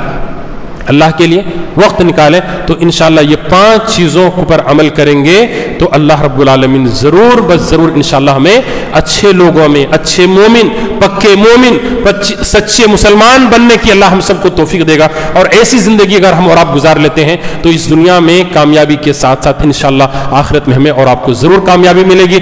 اللہ کے لیے وقت نکالیں. تو انشاءاللہ یہ 5 چیزوں پر عمل کریں گے تو اللہ رب العالمین ضرور بس ضرور انشاءاللہ ہمیں اچھے لوگوں میں، اچھے مومن، پکے مومن، سچے مسلمان بننے کی اللہ ہم سب کو توفیق دے گا. اور ایسی زندگی اگر ہم اور آپ گزار لیتے ہیں تو اس دنیا میں کامیابی کے ساتھ ساتھ انشاءاللہ آخرت میں ہمیں اور آپ کو ضرور کامیابی ملے گی.